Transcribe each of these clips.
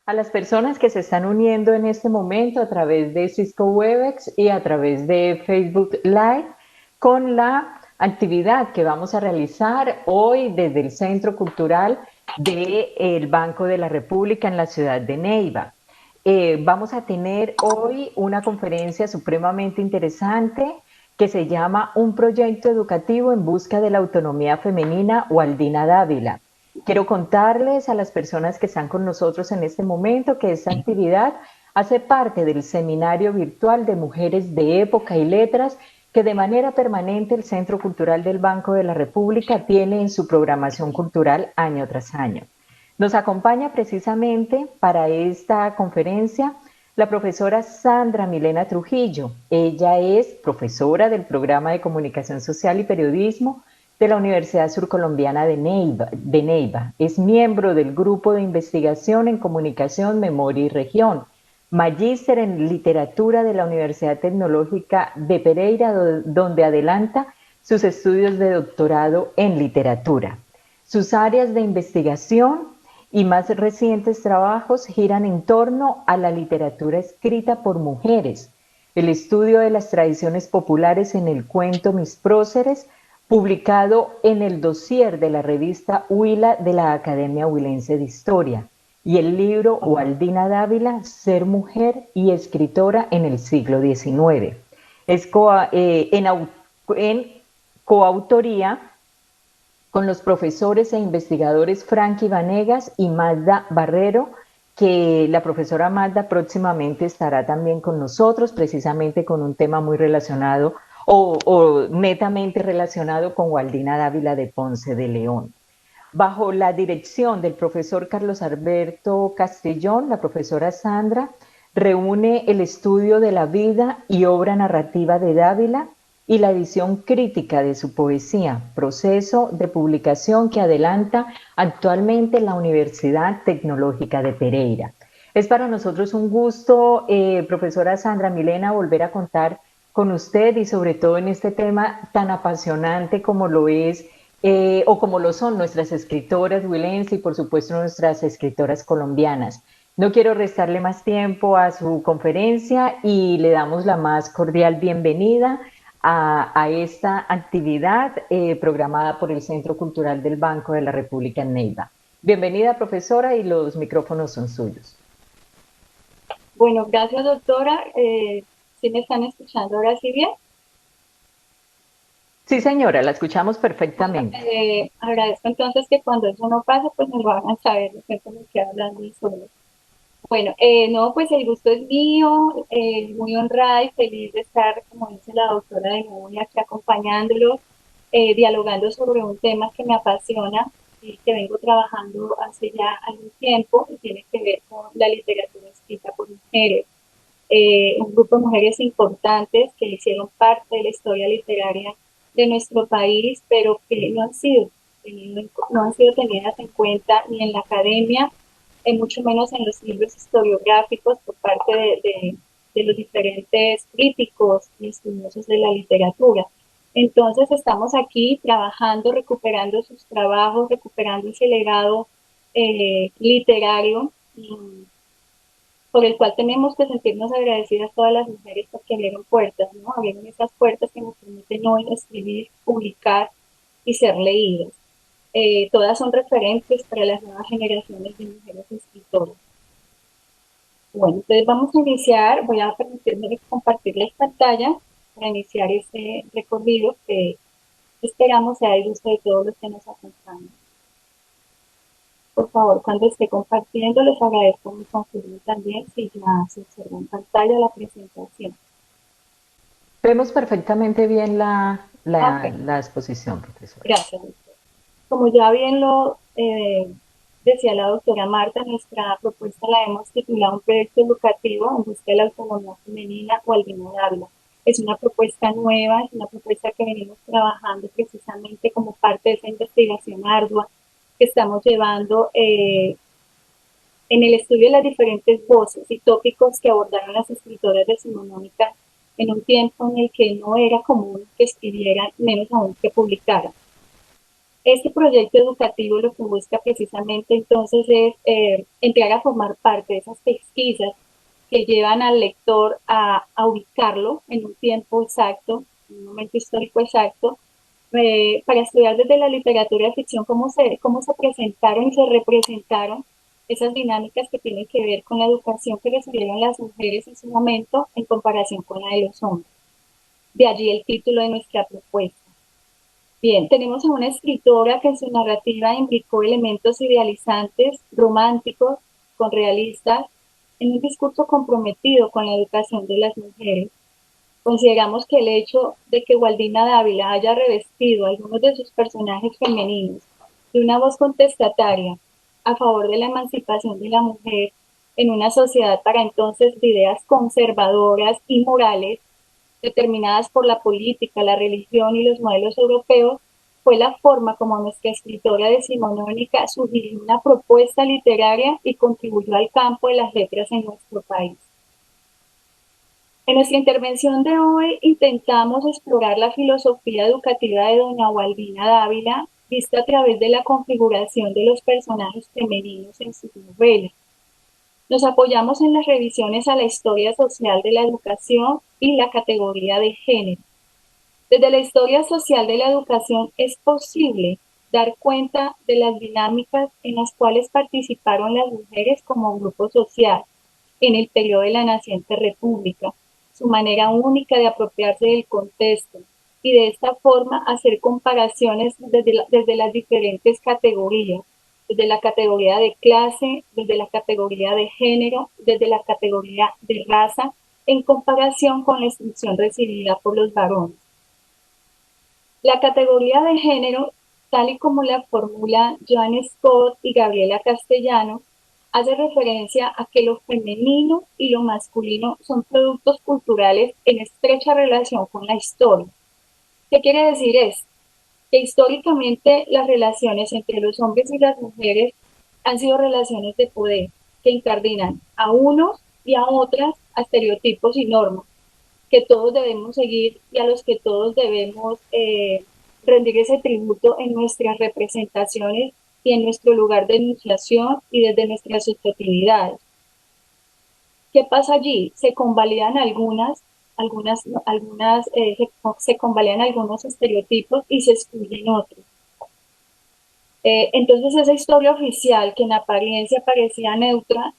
A las personas que se están uniendo en este momento a través de Cisco Webex y a través de Facebook Live con la actividad que vamos a realizar hoy desde el Centro Cultural del Banco de la República en la ciudad de Neiva. Vamos a tener hoy una conferencia supremamente interesante que se llama Un proyecto educativo en busca de la autonomía femenina, Waldina Dávila. Quiero contarles a las personas que están con nosotros en este momento que esta actividad hace parte del Seminario Virtual de Mujeres de Época y Letras que de manera permanente el Centro Cultural del Banco de la República tiene en su programación cultural año tras año. Nos acompaña precisamente para esta conferencia la profesora Sandra Milena Trujillo. Ella es profesora del programa de Comunicación Social y Periodismo de la Universidad Surcolombiana de Neiva. Es miembro del Grupo de Investigación en Comunicación, Memoria y Región. Magíster en Literatura de la Universidad Tecnológica de Pereira, donde adelanta sus estudios de doctorado en literatura. Sus áreas de investigación y más recientes trabajos giran en torno a la literatura escrita por mujeres, el estudio de las tradiciones populares en el cuento Mis Próceres, publicado en el dossier de la revista Huila de la Academia Huilense de Historia, y el libro Waldina Dávila, Ser mujer y escritora en el siglo XIX. Es en coautoría con los profesores e investigadores Frankie Vanegas y Magda Barrero, que la profesora Magda próximamente estará también con nosotros, precisamente con un tema muy relacionado o netamente relacionado con Waldina Dávila de Ponce de León. Bajo la dirección del profesor Carlos Alberto Castellón, la profesora Sandra reúne el estudio de la vida y obra narrativa de Dávila y la edición crítica de su poesía, proceso de publicación que adelanta actualmente la Universidad Tecnológica de Pereira. Es para nosotros un gusto, profesora Sandra Milena, volver a contar con usted y sobre todo en este tema tan apasionante como lo es o como lo son nuestras escritoras huilenses y por supuesto nuestras escritoras colombianas. No quiero restarle más tiempo a su conferencia y le damos la más cordial bienvenida a esta actividad programada por el Centro Cultural del Banco de la República en Neiva. Bienvenida, profesora, y los micrófonos son suyos. Bueno, gracias, doctora. ¿Sí me están escuchando ahora sí bien? Sí, señora, la escuchamos Bueno, perfectamente. agradezco entonces que cuando eso no pase, pues me lo hagan saber, de pronto me quedo hablando y solo. Bueno, no, pues el gusto es mío, muy honrada y feliz de estar, como dice la doctora, de nuevo y aquí acompañándolos, dialogando sobre un tema que me apasiona y que vengo trabajando hace ya algún tiempo y tiene que ver con la literatura escrita por mujeres. Un grupo de mujeres importantes que hicieron parte de la historia literaria de nuestro país, pero que no han sido tenidas en cuenta ni en la academia, mucho menos en los libros historiográficos por parte de los diferentes críticos y estudiosos de la literatura. Entonces estamos aquí trabajando, recuperando sus trabajos, recuperando ese legado literario por el cual tenemos que sentirnos agradecidas todas las mujeres porque abrieron puertas, ¿no? Abrieron esas puertas que nos permiten hoy escribir, publicar y ser leídas. Todas son referentes para las nuevas generaciones de mujeres escritoras. Bueno, entonces vamos a iniciar, voy a permitirme compartirles pantalla para iniciar este recorrido que esperamos sea de gusto de todos los que nos acompañan. Por favor, cuando esté compartiendo, les agradezco mi confirmen también si ya se observa en pantalla la presentación. Vemos perfectamente bien Ok, la exposición, profesora. gracias. Como ya bien lo decía la doctora Marta, nuestra propuesta la hemos titulado Un proyecto educativo en busca de la autonomía femenina o habla. Es una propuesta nueva, es una propuesta que venimos trabajando precisamente como parte de esa investigación ardua que estamos llevando en el estudio de las diferentes voces y tópicos que abordaron las escritoras decimonónicas en un tiempo en el que no era común que escribieran, menos aún que publicaran. Este proyecto educativo lo que busca precisamente entonces es entrar a formar parte de esas pesquisas que llevan al lector a ubicarlo en un tiempo exacto, en un momento histórico exacto, para estudiar desde la literatura de ficción cómo se presentaron y se representaron esas dinámicas que tienen que ver con la educación que recibieron las mujeres en su momento en comparación con la de los hombres. De allí el título de nuestra propuesta. Bien, tenemos a una escritora que en su narrativa implicó elementos idealizantes, románticos, con realistas, en un discurso comprometido con la educación de las mujeres. Consideramos que el hecho de que Waldina Dávila haya revestido a algunos de sus personajes femeninos de una voz contestataria a favor de la emancipación de la mujer en una sociedad para entonces de ideas conservadoras y morales determinadas por la política, la religión y los modelos europeos, fue la forma como nuestra escritora decimonónica sugirió una propuesta literaria y contribuyó al campo de las letras en nuestro país. En nuestra intervención de hoy intentamos explorar la filosofía educativa de doña Waldina Dávila, vista a través de la configuración de los personajes femeninos en sus novelas. Nos apoyamos en las revisiones a la historia social de la educación y la categoría de género. Desde la historia social de la educación es posible dar cuenta de las dinámicas en las cuales participaron las mujeres como grupo social en el periodo de la naciente república, su manera única de apropiarse del contexto y de esta forma hacer comparaciones desde las diferentes categorías, desde la categoría de clase, desde la categoría de género, desde la categoría de raza, en comparación con la instrucción recibida por los varones. La categoría de género, tal y como la formula Joan Scott y Gabriela Castellano, hace referencia a que lo femenino y lo masculino son productos culturales en estrecha relación con la historia. ¿Qué quiere decir esto? Que históricamente las relaciones entre los hombres y las mujeres han sido relaciones de poder que encardinan a unos y a otras a estereotipos y normas que todos debemos seguir y a los que todos debemos rendir ese tributo en nuestras representaciones y en nuestro lugar de enunciación y desde nuestras subjetividades. ¿Qué pasa allí? Se convalidan se convalidan algunos estereotipos y se excluyen otros. Entonces esa historia oficial que en apariencia parecía neutra,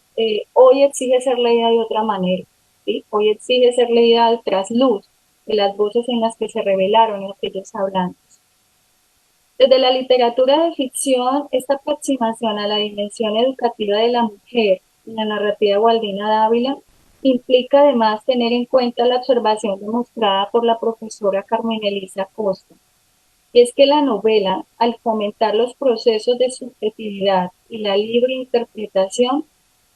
hoy exige ser leída de otra manera. ¿Sí? Hoy exige ser leída al trasluz de las voces en las que se revelaron en aquellos hablantes. Desde la literatura de ficción, esta aproximación a la dimensión educativa de la mujer en la narrativa Waldina Dávila implica además tener en cuenta la observación demostrada por la profesora Carmen Elisa Costa, y es que la novela, al fomentar los procesos de subjetividad y la libre interpretación,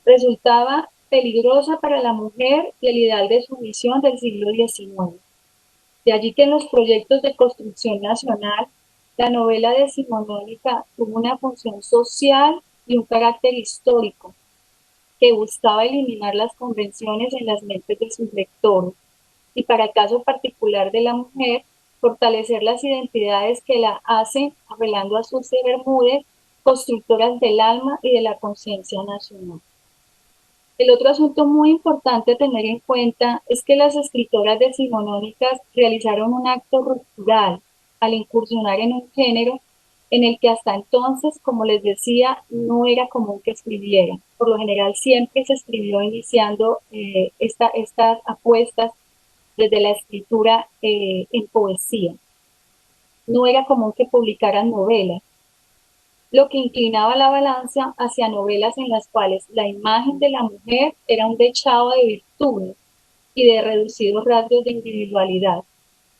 resultaba peligrosa para la mujer y el ideal de sumisión del siglo XIX. De allí que en los proyectos de construcción nacional, la novela decimonónica tuvo una función social y un carácter histórico, que buscaba eliminar las convenciones en las mentes de sus lectores y para el caso particular de la mujer, fortalecer las identidades que la hacen, apelando a Susy Bermúdez, constructoras del alma y de la conciencia nacional. El otro asunto muy importante a tener en cuenta es que las escritoras decimonónicas realizaron un acto ruptural al incursionar en un género en el que hasta entonces, como les decía, no era común que escribieran. Por lo general siempre se escribió iniciando estas apuestas desde la escritura en poesía. No era común que publicaran novelas, lo que inclinaba la balanza hacia novelas en las cuales la imagen de la mujer era un dechado de virtudes y de reducidos rasgos de individualidad,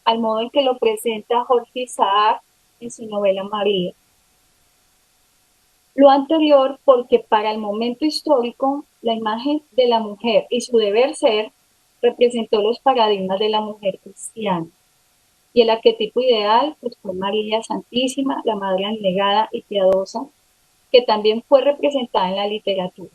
al modo en que lo presenta Jorge Isaac en su novela María. Lo anterior porque para el momento histórico la imagen de la mujer y su deber ser representó los paradigmas de la mujer cristiana. Y el arquetipo ideal pues, fue María Santísima, la Madre anegada y piadosa, que también fue representada en la literatura.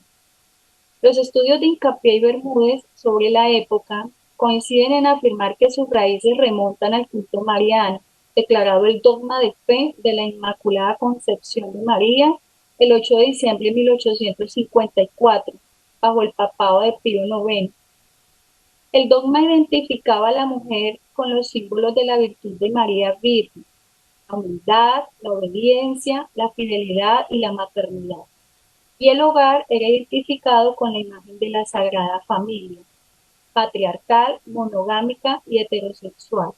Los estudios de Hincapié y Bermúdez sobre la época coinciden en afirmar que sus raíces remontan al culto mariano declarado el dogma de fe de la Inmaculada Concepción de María el 8 de diciembre de 1854, bajo el papado de Pío IX. El dogma identificaba a la mujer con los símbolos de la virtud de María Virgen: la humildad, la obediencia, la fidelidad y la maternidad. Y el hogar era identificado con la imagen de la Sagrada Familia, patriarcal, monogámica y heterosexual.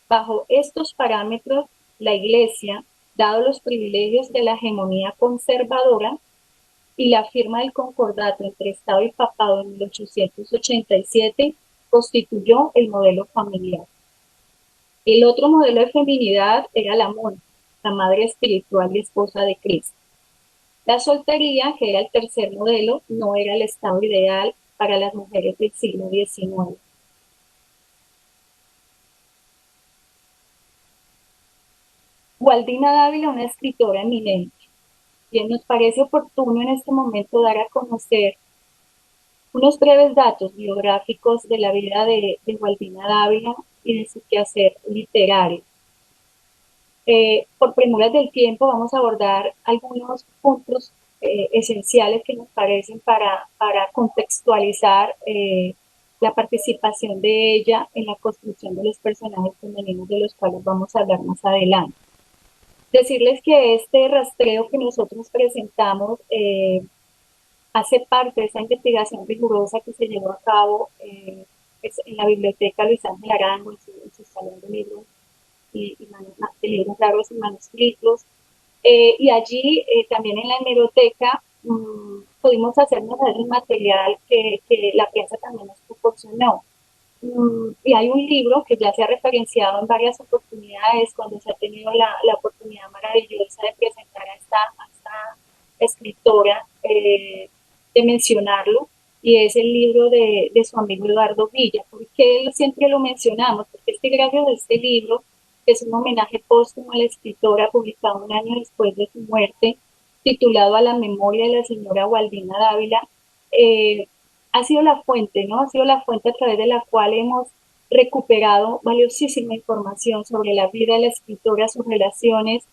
Bajo estos parámetros, la Iglesia, dado los privilegios de la hegemonía conservadora y la firma del concordato entre Estado y Papado en 1887, constituyó el modelo familiar. El otro modelo de feminidad era la monja, la madre espiritual y esposa de Cristo. La soltería, que era el tercer modelo, no era el estado ideal para las mujeres del siglo XIX. Gualdina Dávila, una escritora eminente. Bien, nos parece oportuno en este momento dar a conocer unos breves datos biográficos de la vida de Gualdina Dávila y de su quehacer literario. Por premuras del tiempo vamos a abordar algunos puntos esenciales que nos parecen para contextualizar la participación de ella en la construcción de los personajes femeninos de los cuales vamos a hablar más adelante. Decirles que este rastreo que nosotros presentamos hace parte de esa investigación rigurosa que se llevó a cabo en la biblioteca Luis Ángel Arango, en su salón de libros de libros largos y manuscritos. Y allí también en la hemeroteca pudimos hacernos el material que la prensa también nos proporcionó. Y hay un libro que ya se ha referenciado en varias oportunidades cuando se ha tenido la oportunidad maravillosa de presentar a esta escritora, de mencionarlo, y es el libro de su amigo Eduardo Villa. ¿Por qué siempre lo mencionamos? Porque es que gracias a este libro, que es un homenaje póstumo a la escritora, publicado un año después de su muerte, titulado A la memoria de la señora Gualdina Dávila, ha sido la fuente, ¿no? Ha sido la fuente a través de la cual hemos recuperado valiosísima información sobre la vida de la escritora, sus relaciones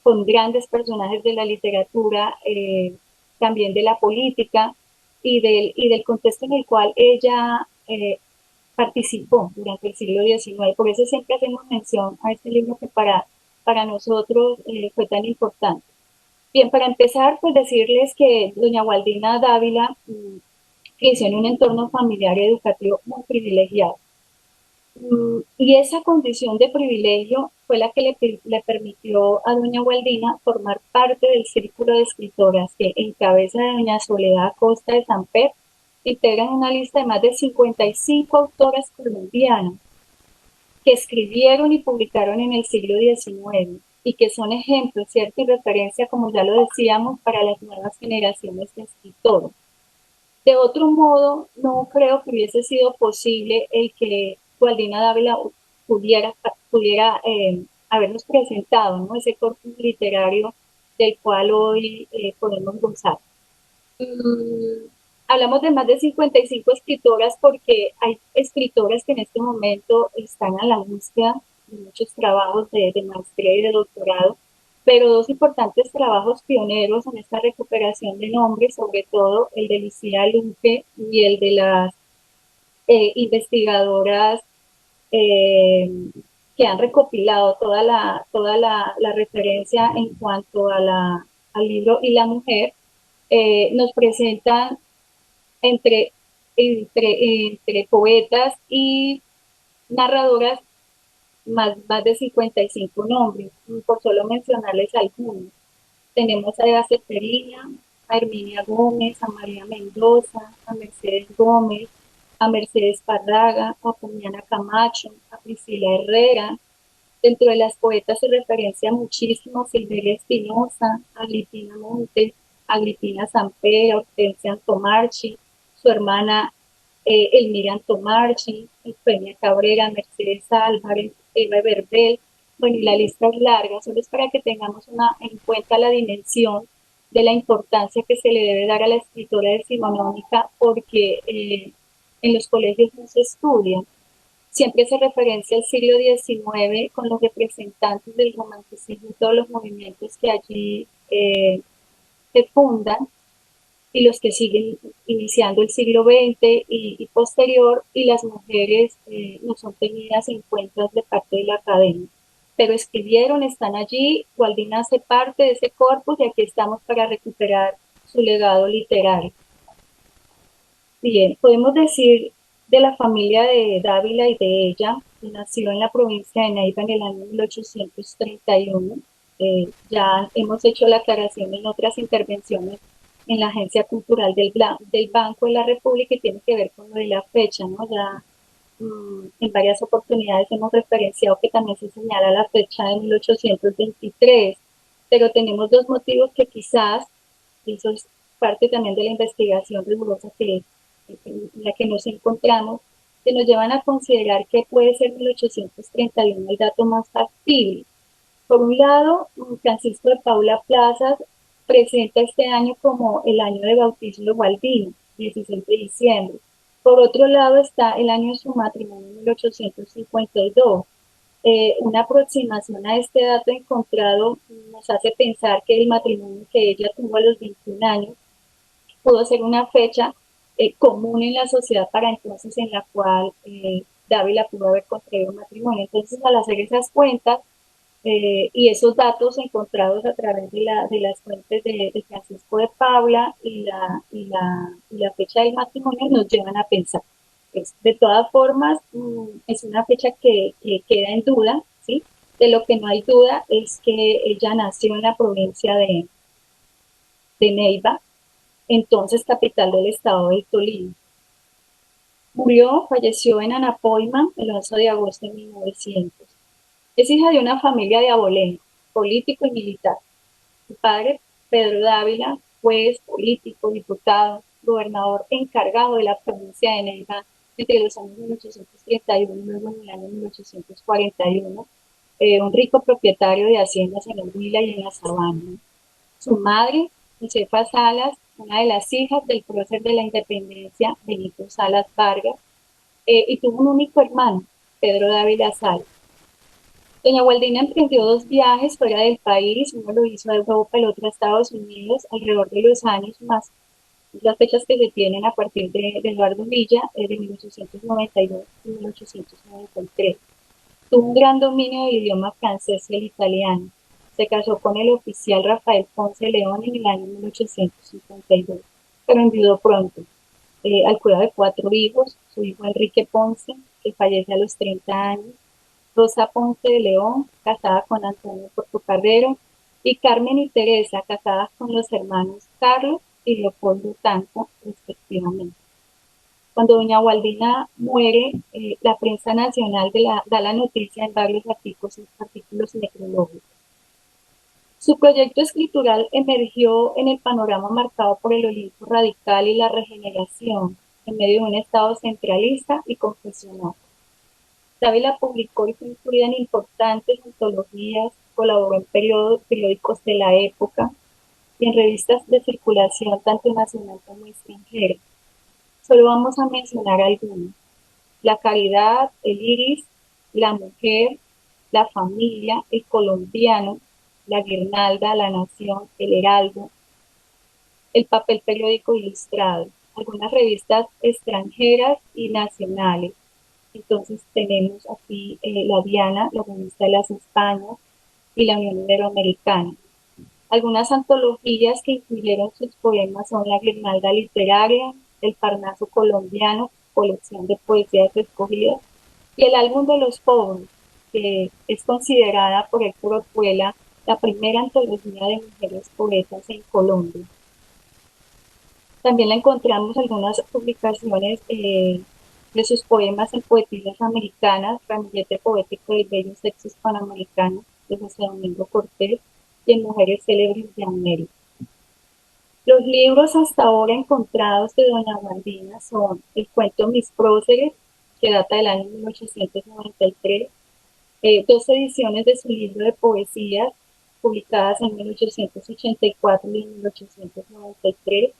con grandes personajes de la literatura, también de la política y del contexto en el cual ella participó durante el siglo XIX. Por eso siempre hacemos mención a este libro que para nosotros fue tan importante. Bien, para empezar, pues decirles que doña Gualdina Dávila creció en un entorno familiar y educativo muy privilegiado. Y esa condición de privilegio fue la que le permitió a doña Gualdina formar parte del círculo de escritoras que, en cabeza de doña Soledad Acosta de Samper, integran una lista de más de 55 autoras colombianas que escribieron y publicaron en el siglo XIX y que son ejemplos, ¿cierto? Y referencia, como ya lo decíamos, para las nuevas generaciones de escritores. De otro modo, no creo que hubiese sido posible el que Gualdina Dávila pudiera habernos presentado, ¿no? Ese corpus literario del cual hoy podemos gozar. Mm, Hablamos de más de 55 escritoras porque hay escritoras que en este momento están a la búsqueda de muchos trabajos de maestría y de doctorado, pero dos importantes trabajos pioneros en esta recuperación de nombres, sobre todo el de Lucía Luque y el de las investigadoras eh, que han recopilado toda la referencia en cuanto al libro y la mujer, nos presentan entre, entre poetas y narradoras más de 55 nombres, por solo mencionarles algunos. Tenemos a Eva Ceferina, a Herminia Gómez, a María Mendoza, a Mercedes Gómez, a Mercedes Parraga, a Pumiana Camacho, a Priscila Herrera. Dentro de las poetas se referencia muchísimo a Silveria Espinosa, a Agripina Montes, a Agripina Samper, a Hortensia Antomarchi, su hermana Elmira Antomarchi, Eugenia Cabrera, Mercedes Álvarez, Eva Verbel. Bueno, y la lista es larga, solo es para que tengamos en cuenta la dimensión de la importancia que se le debe dar a la escritora decimonónica, porque en los colegios no se estudia. Siempre se referencia al siglo XIX con los representantes del romanticismo y todos los movimientos que allí se fundan y los que siguen iniciando el siglo XX y posterior, y las mujeres no son tenidas en cuenta de parte de la academia. Pero escribieron, están allí, Gualdín hace parte de ese corpus y aquí estamos para recuperar su legado literario. Bien, podemos decir de la familia de Dávila y de ella, que nació en la provincia de Neiva en el año 1831. Ya hemos hecho la aclaración en otras intervenciones en la Agencia Cultural del Banco de la República y tiene que ver con lo de la fecha, ¿no? Ya en varias oportunidades hemos referenciado que también se señala la fecha de 1823, pero tenemos dos motivos que quizás, y eso es parte también de la investigación rigurosa en la que nos encontramos, que nos llevan a considerar que puede ser 1831 el dato más factible. Por un lado, Francisco de Paula Plazas presenta este año como el año de bautismo de Gualdino, 16 de diciembre. Por otro lado está el año de su matrimonio, 1852. Una aproximación a este dato encontrado nos hace pensar que el matrimonio que ella tuvo a los 21 años pudo ser una fecha común en la sociedad para entonces en la cual Dávila pudo haber contraído matrimonio. Entonces, al hacer esas cuentas, y esos datos encontrados a través de las fuentes de Francisco de Paula y la fecha del matrimonio nos llevan a pensar. Pues, de todas formas, es una fecha que queda en duda, ¿sí? De lo que no hay duda es que ella nació en la provincia de Neiva, entonces capital del estado del Tolima. Falleció en Anapoima el 11 de agosto de 1900. Es hija de una familia de abolengo, político y militar. Su padre, Pedro Dávila, juez, político, diputado, gobernador encargado de la provincia de Neiva entre los años 1831 y luego en el año 1841, un rico propietario de haciendas en el Huila y en la Sabana. Su madre, Josefa Salas, una de las hijas del prócer de la independencia, Benito Salas Vargas, y tuvo un único hermano, Pedro Dávila Salas. Doña Gualdina emprendió dos viajes fuera del país, uno lo hizo a Europa, el otro a Estados Unidos, alrededor de los años más las fechas que se tienen a partir de Eduardo Villa, de 1892 y 1893. Tuvo un gran dominio del idioma francés y el italiano. Se casó con el oficial Rafael Ponce León en el año 1852, pero enviudó pronto. Al cuidado de cuatro hijos, su hijo Enrique Ponce, que fallece a los 30 años, Rosa Ponce de León, casada con Antonio Portocarrero, y Carmen y Teresa, casadas con los hermanos Carlos y Leopoldo Tanco, respectivamente. Cuando doña Gualdina muere, la prensa nacional da la noticia en varios artículos necrológicos. Su proyecto escritural emergió en el panorama marcado por el Olimpo radical y la regeneración, en medio de un Estado centralista y confesional. Dávila publicó y fue incluida en importantes antologías, colaboró en periódicos de la época y en revistas de circulación tanto nacional como extranjera. Solo vamos a mencionar algunos: La Caridad, El Iris, La Mujer, La Familia, El Colombiano, La Guirnalda, La Nación, El Heraldo, El Papel Periódico Ilustrado, algunas revistas extranjeras y nacionales. Entonces tenemos aquí la Diana, la revista de las Españas y la Unión Iberoamericana. Algunas antologías que incluyeron sus poemas son La Guirnalda Literaria, El Parnaso Colombiano, colección de poesías escogidas, y El Álbum de los Pobres, que es considerada por Héctor Orjuela la primera antología de mujeres poetas en Colombia. También la encontramos algunas publicaciones de sus poemas en poetisas americanas, Ramillete Poético del Bello Sexo Hispanoamericano, de José Domingo Cortés, y en Mujeres Célebres de América. Los libros hasta ahora encontrados de doña Gualdina son el cuento Mis Próceres, que data del año 1893, dos ediciones de su libro de poesías, publicadas en 1884 y en 1893,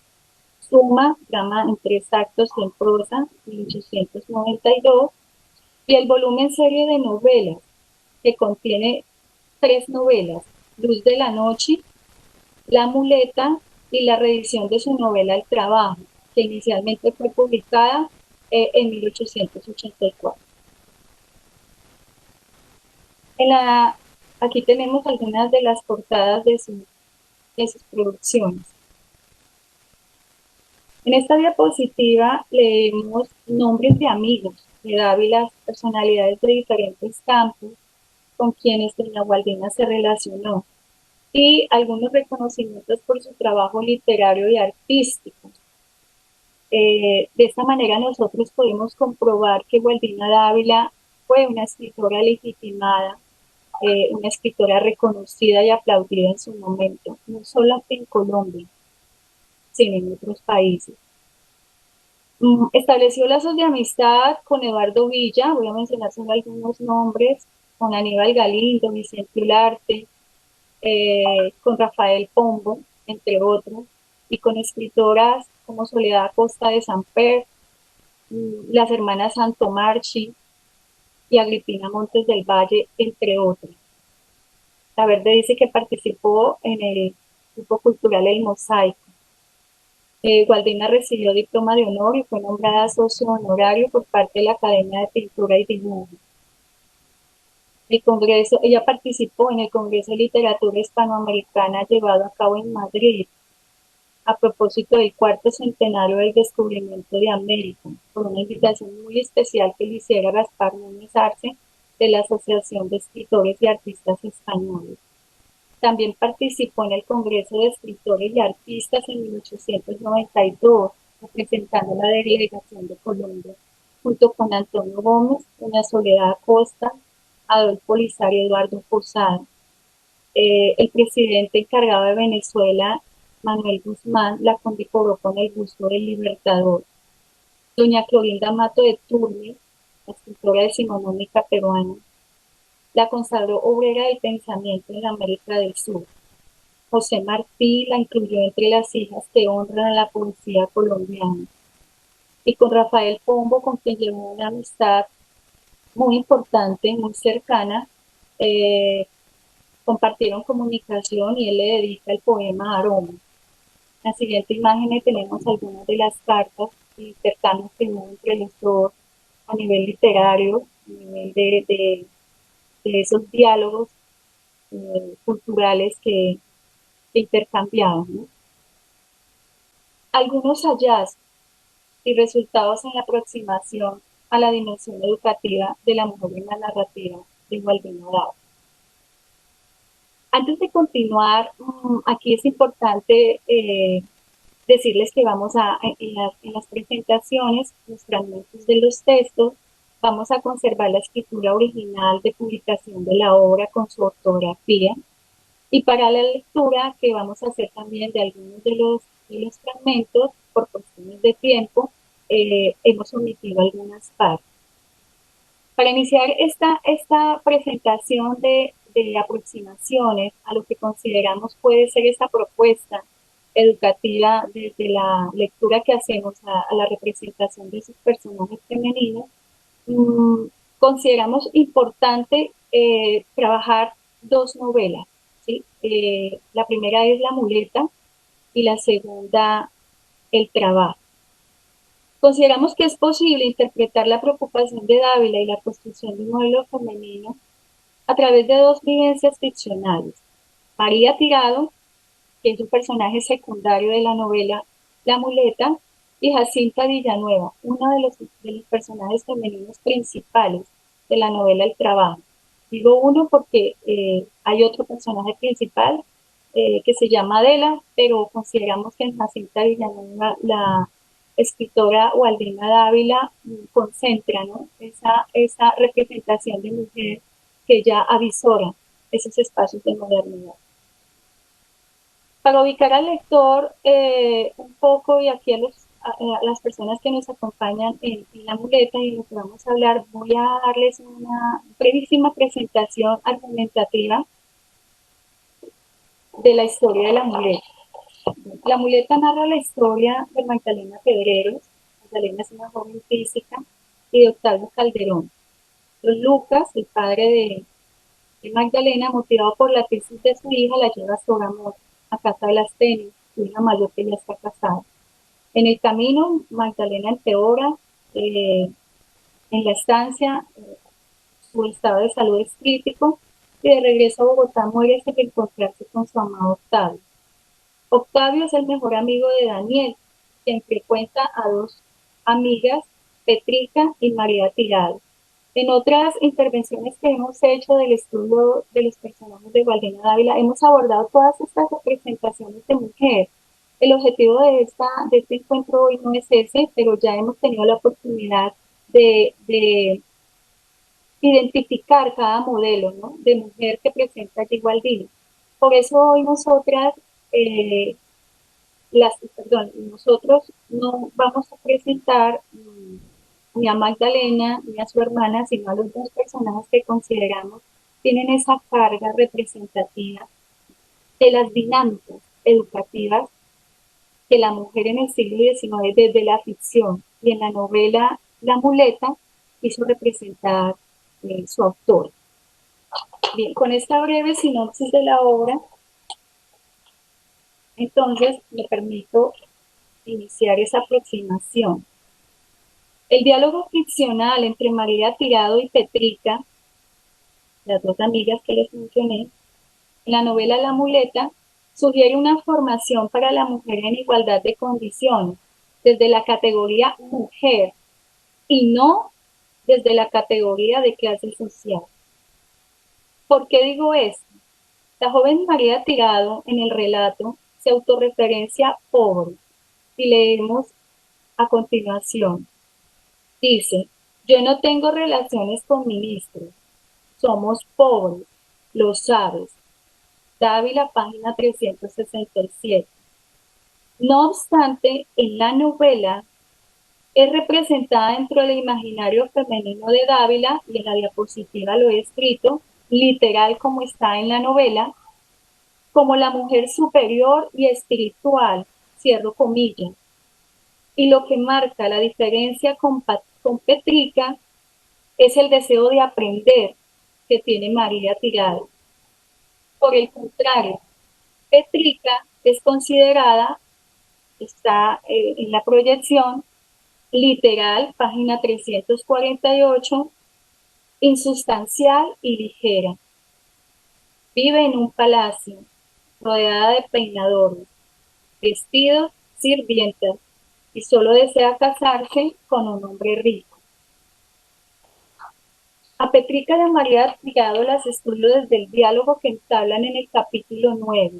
Suma, drama en tres actos y en prosa, 1892, Y el volumen serie de novelas, que contiene tres novelas, Luz de la Noche, La Muleta y la reedición de su novela El Trabajo, que inicialmente fue publicada en 1884. En la, aquí tenemos algunas de las portadas de sus producciones. En esta diapositiva leemos nombres de amigos de Dávila, personalidades de diferentes campos con quienes doña Gualdina se relacionó y algunos reconocimientos por su trabajo literario y artístico. De esta manera nosotros podemos comprobar que Gualdina Dávila fue una escritora legitimada, una escritora reconocida y aplaudida en su momento, no solo en Colombia, sino en otros países. Estableció lazos de amistad con Eduardo Villa, voy a mencionar solo algunos nombres, con Aníbal Galindo, Vicente Ularte, con Rafael Pombo, entre otros, y con escritoras como Soledad Costa de Samper, las hermanas Santomarchi y Agripina Montes del Valle, entre otros. La Verde dice que participó en el grupo cultural El Mosaico. Gualdina recibió diploma de honor y fue nombrada socio honorario por parte de la Academia de Pintura y Dibujo. Ella participó en el Congreso de Literatura Hispanoamericana llevado a cabo en Madrid a propósito del cuarto centenario del descubrimiento de América, por una invitación muy especial que le hiciera Gaspar Núñez Arce de la Asociación de Escritores y Artistas Españoles. También participó en el Congreso de Escritores y Artistas en 1892, representando la delegación de Colombia, junto con Antonio Gómez, Doña Soledad Acosta, Adolfo Lizario, Eduardo Posada. El presidente encargado de Venezuela, Manuel Guzmán, la condecoró con el busto del Libertador. Doña Clorinda Mato de Turner, la escritora decimonónica peruana, la consagró obrera del pensamiento en la América del Sur. José Martí la incluyó entre las hijas que honran a la poesía colombiana. Y con Rafael Pombo, con quien llevó una amistad muy importante, muy cercana, eh, compartieron comunicación y él le dedica el poema Aroma. En la siguiente imagen tenemos algunas de las cartas y intercambios que hubo entre los dos a nivel literario, a nivel de esos diálogos culturales que intercambiaban, ¿no? Algunos hallazgos y resultados en la aproximación a la dimensión educativa de la mujer en la narrativa de Gualdino Dao. Antes de continuar, aquí es importante decirles que vamos en las presentaciones, los fragmentos de los textos, vamos a conservar la escritura original de publicación de la obra con su ortografía. Y para la lectura, que vamos a hacer también de algunos de los fragmentos, por cuestiones de tiempo, hemos omitido algunas partes. Para iniciar esta presentación de aproximaciones a lo que consideramos puede ser esta propuesta educativa desde la lectura que hacemos a la representación de sus personajes femeninos, mmm, consideramos importante trabajar dos novelas. ¿Sí? La primera es La Muleta y la segunda El Trabajo. Consideramos que es posible interpretar la preocupación de Dávila y la construcción de un modelo femenino a través de dos vivencias ficcionales. María Tirado, que es un personaje secundario de la novela La Muleta, y Jacinta Villanueva, uno de los personajes femeninos principales de la novela El Trabajo. Digo uno porque hay otro personaje principal que se llama Adela, pero consideramos que en Jacinta Villanueva la escritora Gualdina Dávila concentra, ¿no? esa representación de mujer que ya avisora esos espacios de modernidad. Para ubicar al lector un poco y aquí a las personas que nos acompañan en la muleta y lo que vamos a hablar, voy a darles una brevísima presentación argumentativa de la historia de la muleta. La muleta narra la historia de Magdalena Pedreros. Magdalena es una joven física y de Octavio Calderón. maestro Lucas, el padre de Magdalena, motivado por la tesis de su hija, la lleva a Sogamoso, a casa de las Tenis, su hija mayor que ya está casada. En el camino, Magdalena empeora, eh, en la estancia, su estado de salud es crítico y de regreso a Bogotá muere sin encontrarse con su amado Octavio. Octavio es el mejor amigo de Daniel, quien frecuenta a dos amigas, Petrica y María Tirado. En otras intervenciones que hemos hecho del estudio de los personajes de Gualdina Dávila, hemos abordado todas estas representaciones de mujer. El objetivo de este encuentro hoy no es ese, pero ya hemos tenido la oportunidad de identificar cada modelo, ¿no?, de mujer que presenta allí Gualdina. Por eso hoy nosotras, eh, nosotros no vamos a presentar ni a Magdalena ni a su hermana, sino a los dos personajes que consideramos tienen esa carga representativa de las dinámicas educativas que la mujer en el siglo XIX, desde la ficción y en la novela La Muleta, hizo representar su autor. Bien, con esta breve sinopsis de la obra, entonces me permito iniciar esa aproximación. El diálogo ficcional entre María Tirado y Petrica, las dos amigas que les mencioné, en la novela La Muleta, sugiere una formación para la mujer en igualdad de condiciones, desde la categoría mujer y no desde la categoría de clase social. ¿Por qué digo esto? La joven María Tirado en el relato se autorreferencia pobre y leemos a continuación. Dice, yo no tengo relaciones con ministros, somos pobres, lo sabes. Dávila, página 367. No obstante, en la novela es representada dentro del imaginario femenino de Dávila, y en la diapositiva lo he escrito, literal como está en la novela, como la mujer superior y espiritual, cierro comillas. Y lo que marca la diferencia con Petrica es el deseo de aprender que tiene María Tirado. Por el contrario, Petrica es considerada, está en la proyección, literal, página 348, insustancial y ligera. Vive en un palacio, rodeada de peinadores, vestidos, sirvientas, y solo desea casarse con un hombre rico. A Petrica de María Tirado las estudio desde el diálogo que entablan en el capítulo 9.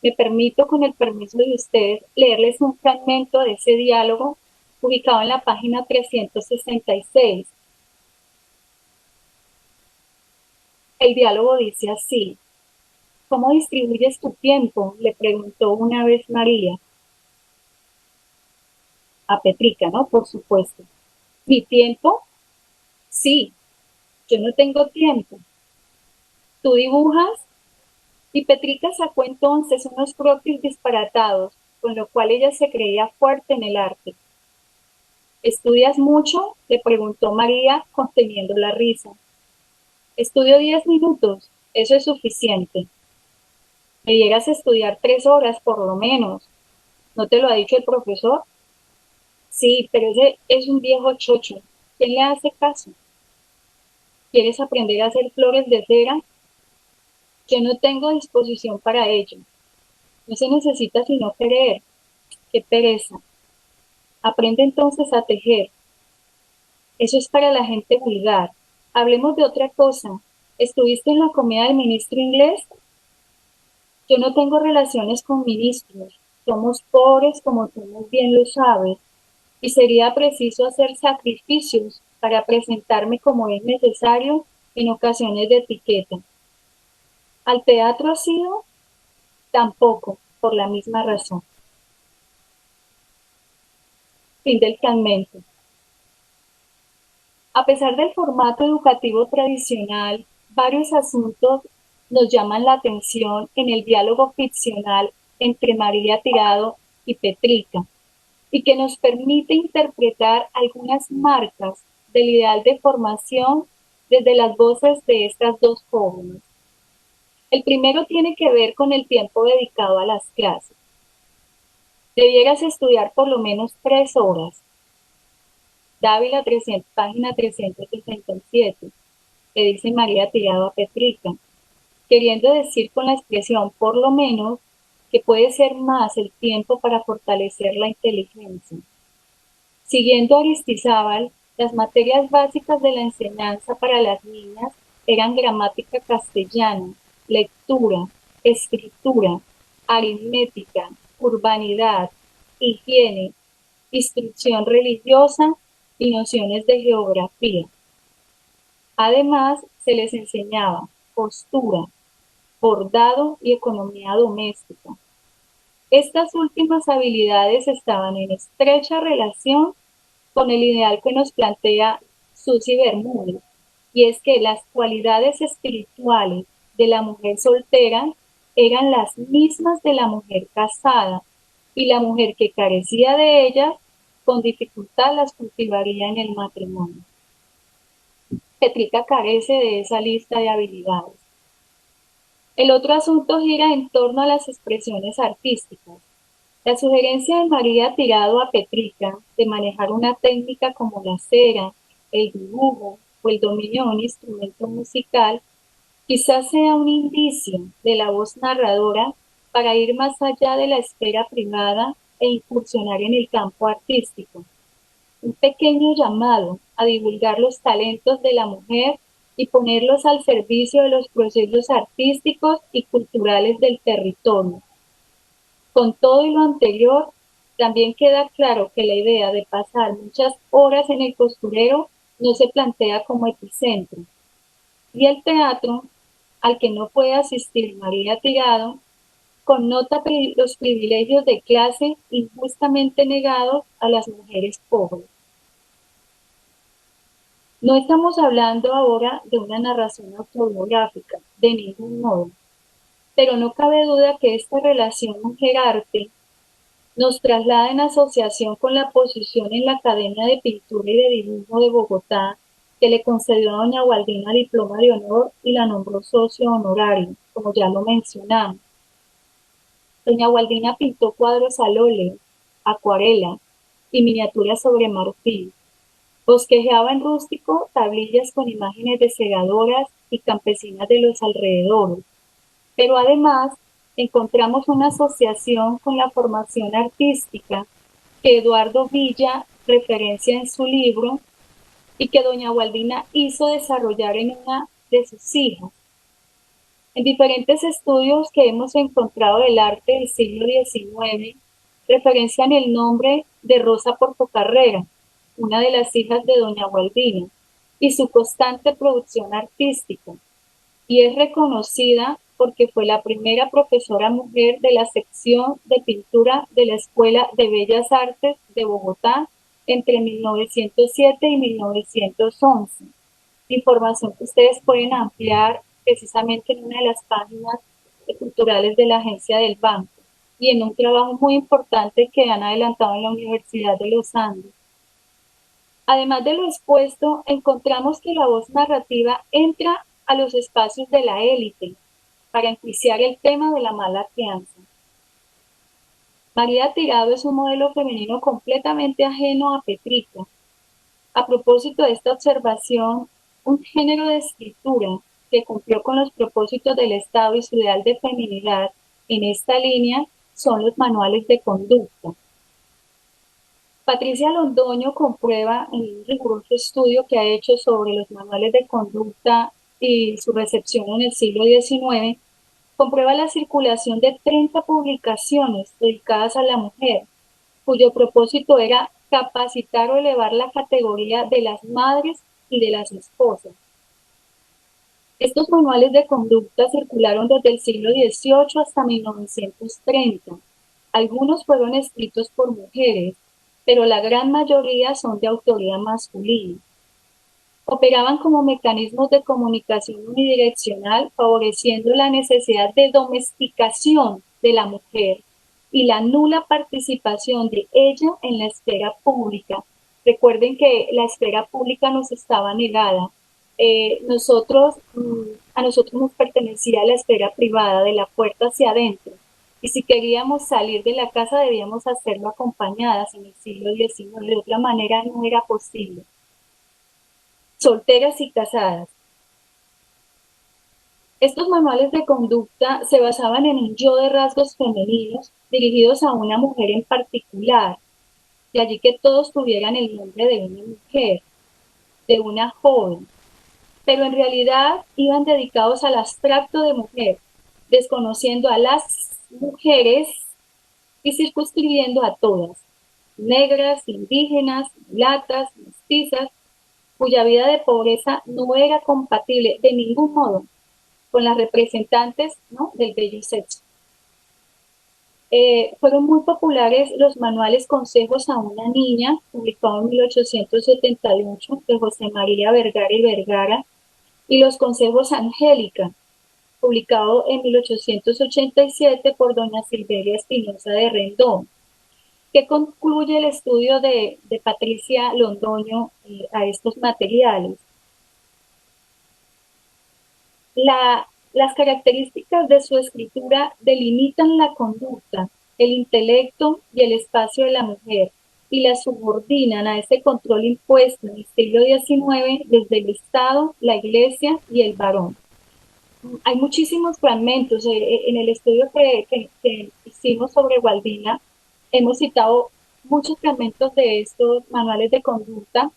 Me permito, con el permiso de ustedes, leerles un fragmento de ese diálogo ubicado en la página 366. El diálogo dice así: ¿cómo distribuyes tu tiempo?, le preguntó una vez María. A Petrica, ¿no? Por supuesto. ¿Mi tiempo? Sí, yo no tengo tiempo. ¿Tú dibujas? Y Petrica sacó entonces unos croquis disparatados, con lo cual ella se creía fuerte en el arte. ¿Estudias mucho?, le preguntó María, conteniendo la risa. Estudio 10 minutos, eso es suficiente. Debieras estudiar 3 horas por lo menos. ¿No te lo ha dicho el profesor? Sí, pero ese es un viejo chocho. ¿Quién le hace caso? ¿Quieres aprender a hacer flores de cera? Yo no tengo disposición para ello. No se necesita sino querer. Qué pereza. Aprende entonces a tejer. Eso es para la gente vulgar. Hablemos de otra cosa. ¿Estuviste en la comida del ministro inglés? Yo no tengo relaciones con ministros. Somos pobres, como tú muy bien lo sabes, y sería preciso hacer sacrificios para presentarme como es necesario en ocasiones de etiqueta. ¿Al teatro has ido? Tampoco, por la misma razón. Fin del fragmento. A pesar del formato educativo tradicional, varios asuntos nos llaman la atención en el diálogo ficcional entre María Tirado y Petrica, y que nos permite interpretar algunas marcas del ideal de formación desde las voces de estas dos jóvenes. El primero tiene que ver con el tiempo dedicado a las clases. Debieras estudiar por lo menos 3 horas. Dávila 300, página 367, le dice María Tirado a Petrica, queriendo decir con la expresión por lo menos que puede ser más el tiempo para fortalecer la inteligencia. Siguiendo a Aristizábal, las materias básicas de la enseñanza para las niñas eran gramática castellana, lectura, escritura, aritmética, urbanidad, higiene, instrucción religiosa y nociones de geografía. Además, se les enseñaba costura, bordado y economía doméstica. Estas últimas habilidades estaban en estrecha relación con el ideal que nos plantea Susi Bermúdez, y es que las cualidades espirituales de la mujer soltera eran las mismas de la mujer casada, y la mujer que carecía de ellas con dificultad las cultivaría en el matrimonio. Petrica carece de esa lista de habilidades. El otro asunto gira en torno a las expresiones artísticas. La sugerencia de María Tirado a Petrica de manejar una técnica como la cera, el dibujo o el dominio de un instrumento musical quizás sea un indicio de la voz narradora para ir más allá de la esfera privada e incursionar en el campo artístico. Un pequeño llamado a divulgar los talentos de la mujer y ponerlos al servicio de los procesos artísticos y culturales del territorio. Con todo y lo anterior, también queda claro que la idea de pasar muchas horas en el costurero no se plantea como epicentro. Y el teatro, al que no puede asistir María Tirado, connota los privilegios de clase injustamente negados a las mujeres pobres. No estamos hablando ahora de una narración autobiográfica, de ningún modo, pero no cabe duda que esta relación mujer-arte nos traslada en asociación con la posición en la Academia de Pintura y de Dibujo de Bogotá, que le concedió a doña Gualdina diploma de honor y la nombró socio honorario, como ya lo mencionamos. Doña Gualdina pintó cuadros al óleo, acuarela y miniaturas sobre marfil. Bosquejeaba en rústico tablillas con imágenes de segadoras y campesinas de los alrededores, pero además encontramos una asociación con la formación artística que Eduardo Villa referencia en su libro y que doña Gualdina hizo desarrollar en una de sus hijas. En diferentes estudios que hemos encontrado del arte del siglo XIX, referencian el nombre de Rosa Portocarrera, una de las hijas de doña Gualdina, y su constante producción artística, y es reconocida porque fue la primera profesora mujer de la sección de pintura de la Escuela de Bellas Artes de Bogotá entre 1907 y 1911. Información que ustedes pueden ampliar precisamente en una de las páginas culturales de la Agencia del Banco y en un trabajo muy importante que han adelantado en la Universidad de los Andes. Además de lo expuesto, encontramos que la voz narrativa entra a los espacios de la élite para enjuiciar el tema de la mala crianza. María Tirado es un modelo femenino completamente ajeno a Petrica. A propósito de esta observación, un género de escritura que cumplió con los propósitos del Estado y su ideal de feminidad en esta línea son los manuales de conducta. Patricia Londoño comprueba en un riguroso estudio que ha hecho sobre los manuales de conducta y su recepción en el siglo XIX, comprueba la circulación de 30 publicaciones dedicadas a la mujer, cuyo propósito era capacitar o elevar la categoría de las madres y de las esposas. Estos manuales de conducta circularon desde el siglo XVIII hasta 1930. Algunos fueron escritos por mujeres, pero la gran mayoría son de autoría masculina. Operaban como mecanismos de comunicación unidireccional, favoreciendo la necesidad de domesticación de la mujer y la nula participación de ella en la esfera pública. Recuerden que la esfera pública nos estaba negada. A nosotros nos pertenecía la esfera privada, de la puerta hacia adentro. Y si queríamos salir de la casa debíamos hacerlo acompañadas en el siglo XIX. De otra manera no era posible. Solteras y casadas. Estos manuales de conducta se basaban en un yo de rasgos femeninos dirigidos a una mujer en particular, de allí que todos tuvieran el nombre de una mujer, de una joven, pero en realidad iban dedicados al abstracto de mujer, desconociendo a las mujeres y circunscribiendo a todas, negras, indígenas, mulatas, mestizas, cuya vida de pobreza no era compatible de ningún modo con las representantes, ¿no?, del bello sexo. Fueron muy populares los manuales Consejos a una niña, publicado en 1878, de José María Vergara y Vergara, y los Consejos Angélica, publicado en 1887 por doña Silveria Espinosa de Rendón, que concluye el estudio de Patricia Londoño a estos materiales. Las características de su escritura delimitan la conducta, el intelecto y el espacio de la mujer y la subordinan a ese control impuesto en el siglo XIX desde el Estado, la Iglesia y el varón. Hay muchísimos fragmentos. En el estudio que hicimos sobre Gualdina, hemos citado muchos fragmentos de estos manuales de conducta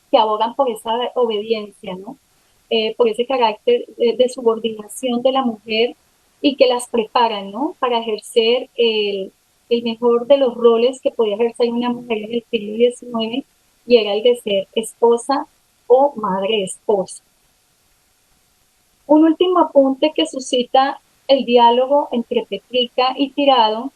que abogan por esa obediencia, ¿no? Por ese carácter de subordinación de la mujer y que las preparan, ¿no?, para ejercer el mejor de los roles que podía ejercer una mujer en el siglo XIX, y era el de ser esposa o madre esposa. Un último apunte que suscita el diálogo entre Petrica y Tirado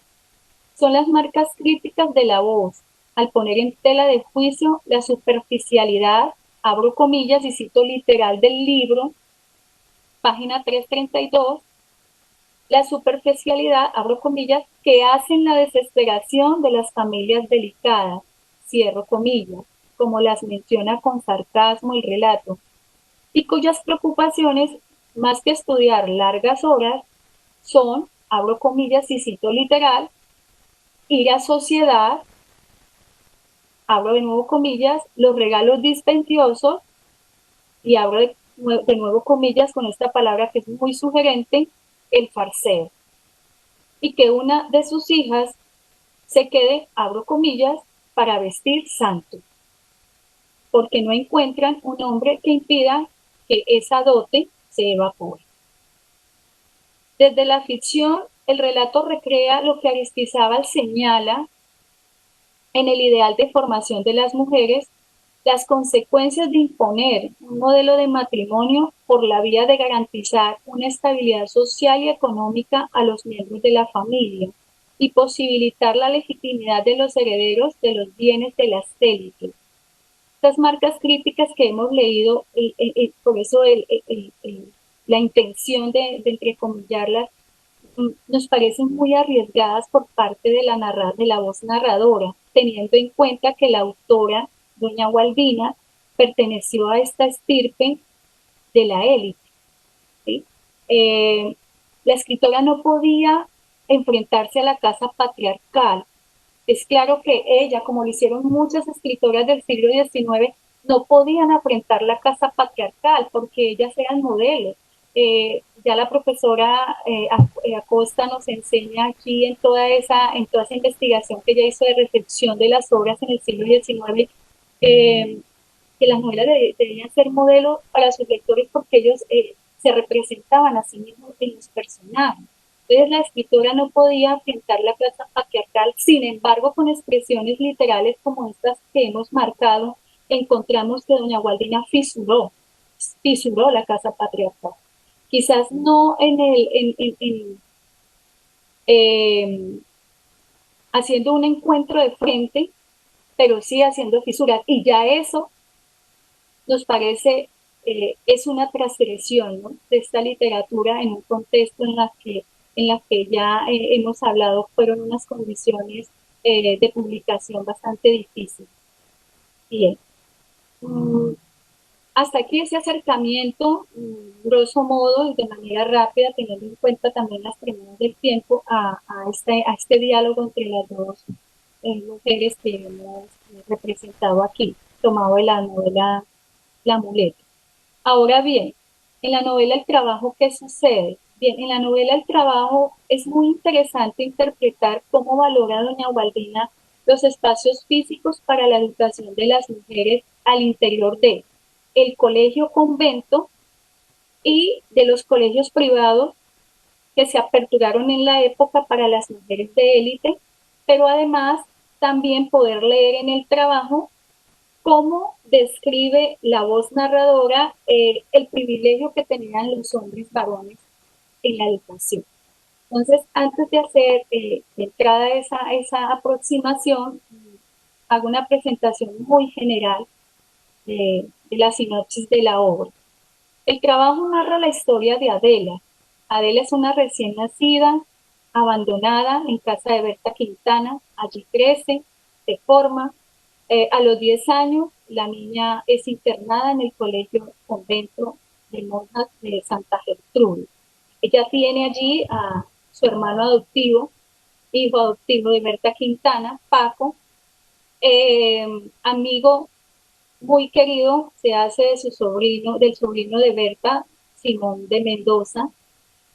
son las marcas críticas de la voz, al poner en tela de juicio la superficialidad, abro comillas y cito literal del libro, página 332, la superficialidad, abro comillas, que hacen la desesperación de las familias delicadas, cierro comillas, como las menciona con sarcasmo el relato, y cuyas preocupaciones, más que estudiar largas horas, son, abro comillas y cito literal, ir a sociedad, abro de nuevo comillas, los regalos dispendiosos, y abro de nuevo comillas con esta palabra que es muy sugerente, el farseo. Y que una de sus hijas se quede, abro comillas, para vestir santo, porque no encuentran un hombre que impida que esa dote se evapore. Desde la ficción, el relato recrea lo que Aristizábal señala en el ideal de formación de las mujeres, las consecuencias de imponer un modelo de matrimonio por la vía de garantizar una estabilidad social y económica a los miembros de la familia y posibilitar la legitimidad de los herederos de los bienes de las élites. Estas marcas críticas que hemos leído, por eso la intención de entrecomillarlas, nos parecen muy arriesgadas por parte de la voz narradora, teniendo en cuenta que la autora, doña Gualdina, perteneció a esta estirpe de la élite, ¿sí? La escritora no podía enfrentarse a la casa patriarcal. Es claro que ella, como lo hicieron muchas escritoras del siglo XIX, no podían enfrentar la casa patriarcal porque ellas eran modelos. Ya la profesora Acosta nos enseña aquí en toda esa investigación que ella hizo de recepción de las obras en el siglo XIX, que las novelas debían ser modelos para sus lectores porque ellos se representaban a sí mismos en los personajes. Entonces la escritora no podía enfrentar la casa patriarcal, sin embargo, con expresiones literales como estas que hemos marcado, encontramos que doña Gualdina fisuró la casa patriarcal. Quizás no eh, haciendo un encuentro de frente, pero sí haciendo fisuras. Y ya eso nos parece, es una transgresión, ¿no?, de esta literatura en un contexto en la que ya hemos hablado, fueron unas condiciones de publicación bastante difíciles. Bien. Mm, hasta aquí ese acercamiento, grosso modo, y de manera rápida, teniendo en cuenta también las premisas del tiempo, a este diálogo entre las dos mujeres que hemos representado aquí, tomado de la novela La Muleta. Ahora bien, en la novela El Trabajo, ¿qué sucede? Bien, en la novela El Trabajo es muy interesante interpretar cómo valora doña Ubaldina los espacios físicos para la educación de las mujeres al interior de el colegio convento y de los colegios privados que se aperturaron en la época para las mujeres de élite, pero además también poder leer en el trabajo cómo describe la voz narradora el privilegio que tenían los hombres varones en la educación. Entonces, antes de hacer de entrada esa aproximación, hago una presentación muy general de la sinopsis de la obra. El trabajo narra la historia de Adela. Adela es una recién nacida, abandonada en casa de Berta Quintana. Allí crece, se forma. A los 10 años, la niña es internada en el colegio convento de monjas de Santa Gertrudis. Ella tiene allí a su hermano adoptivo, hijo adoptivo de Berta Quintana, Paco, eh, amigo muy querido, se hace de su sobrino, del sobrino de Berta, Simón de Mendoza.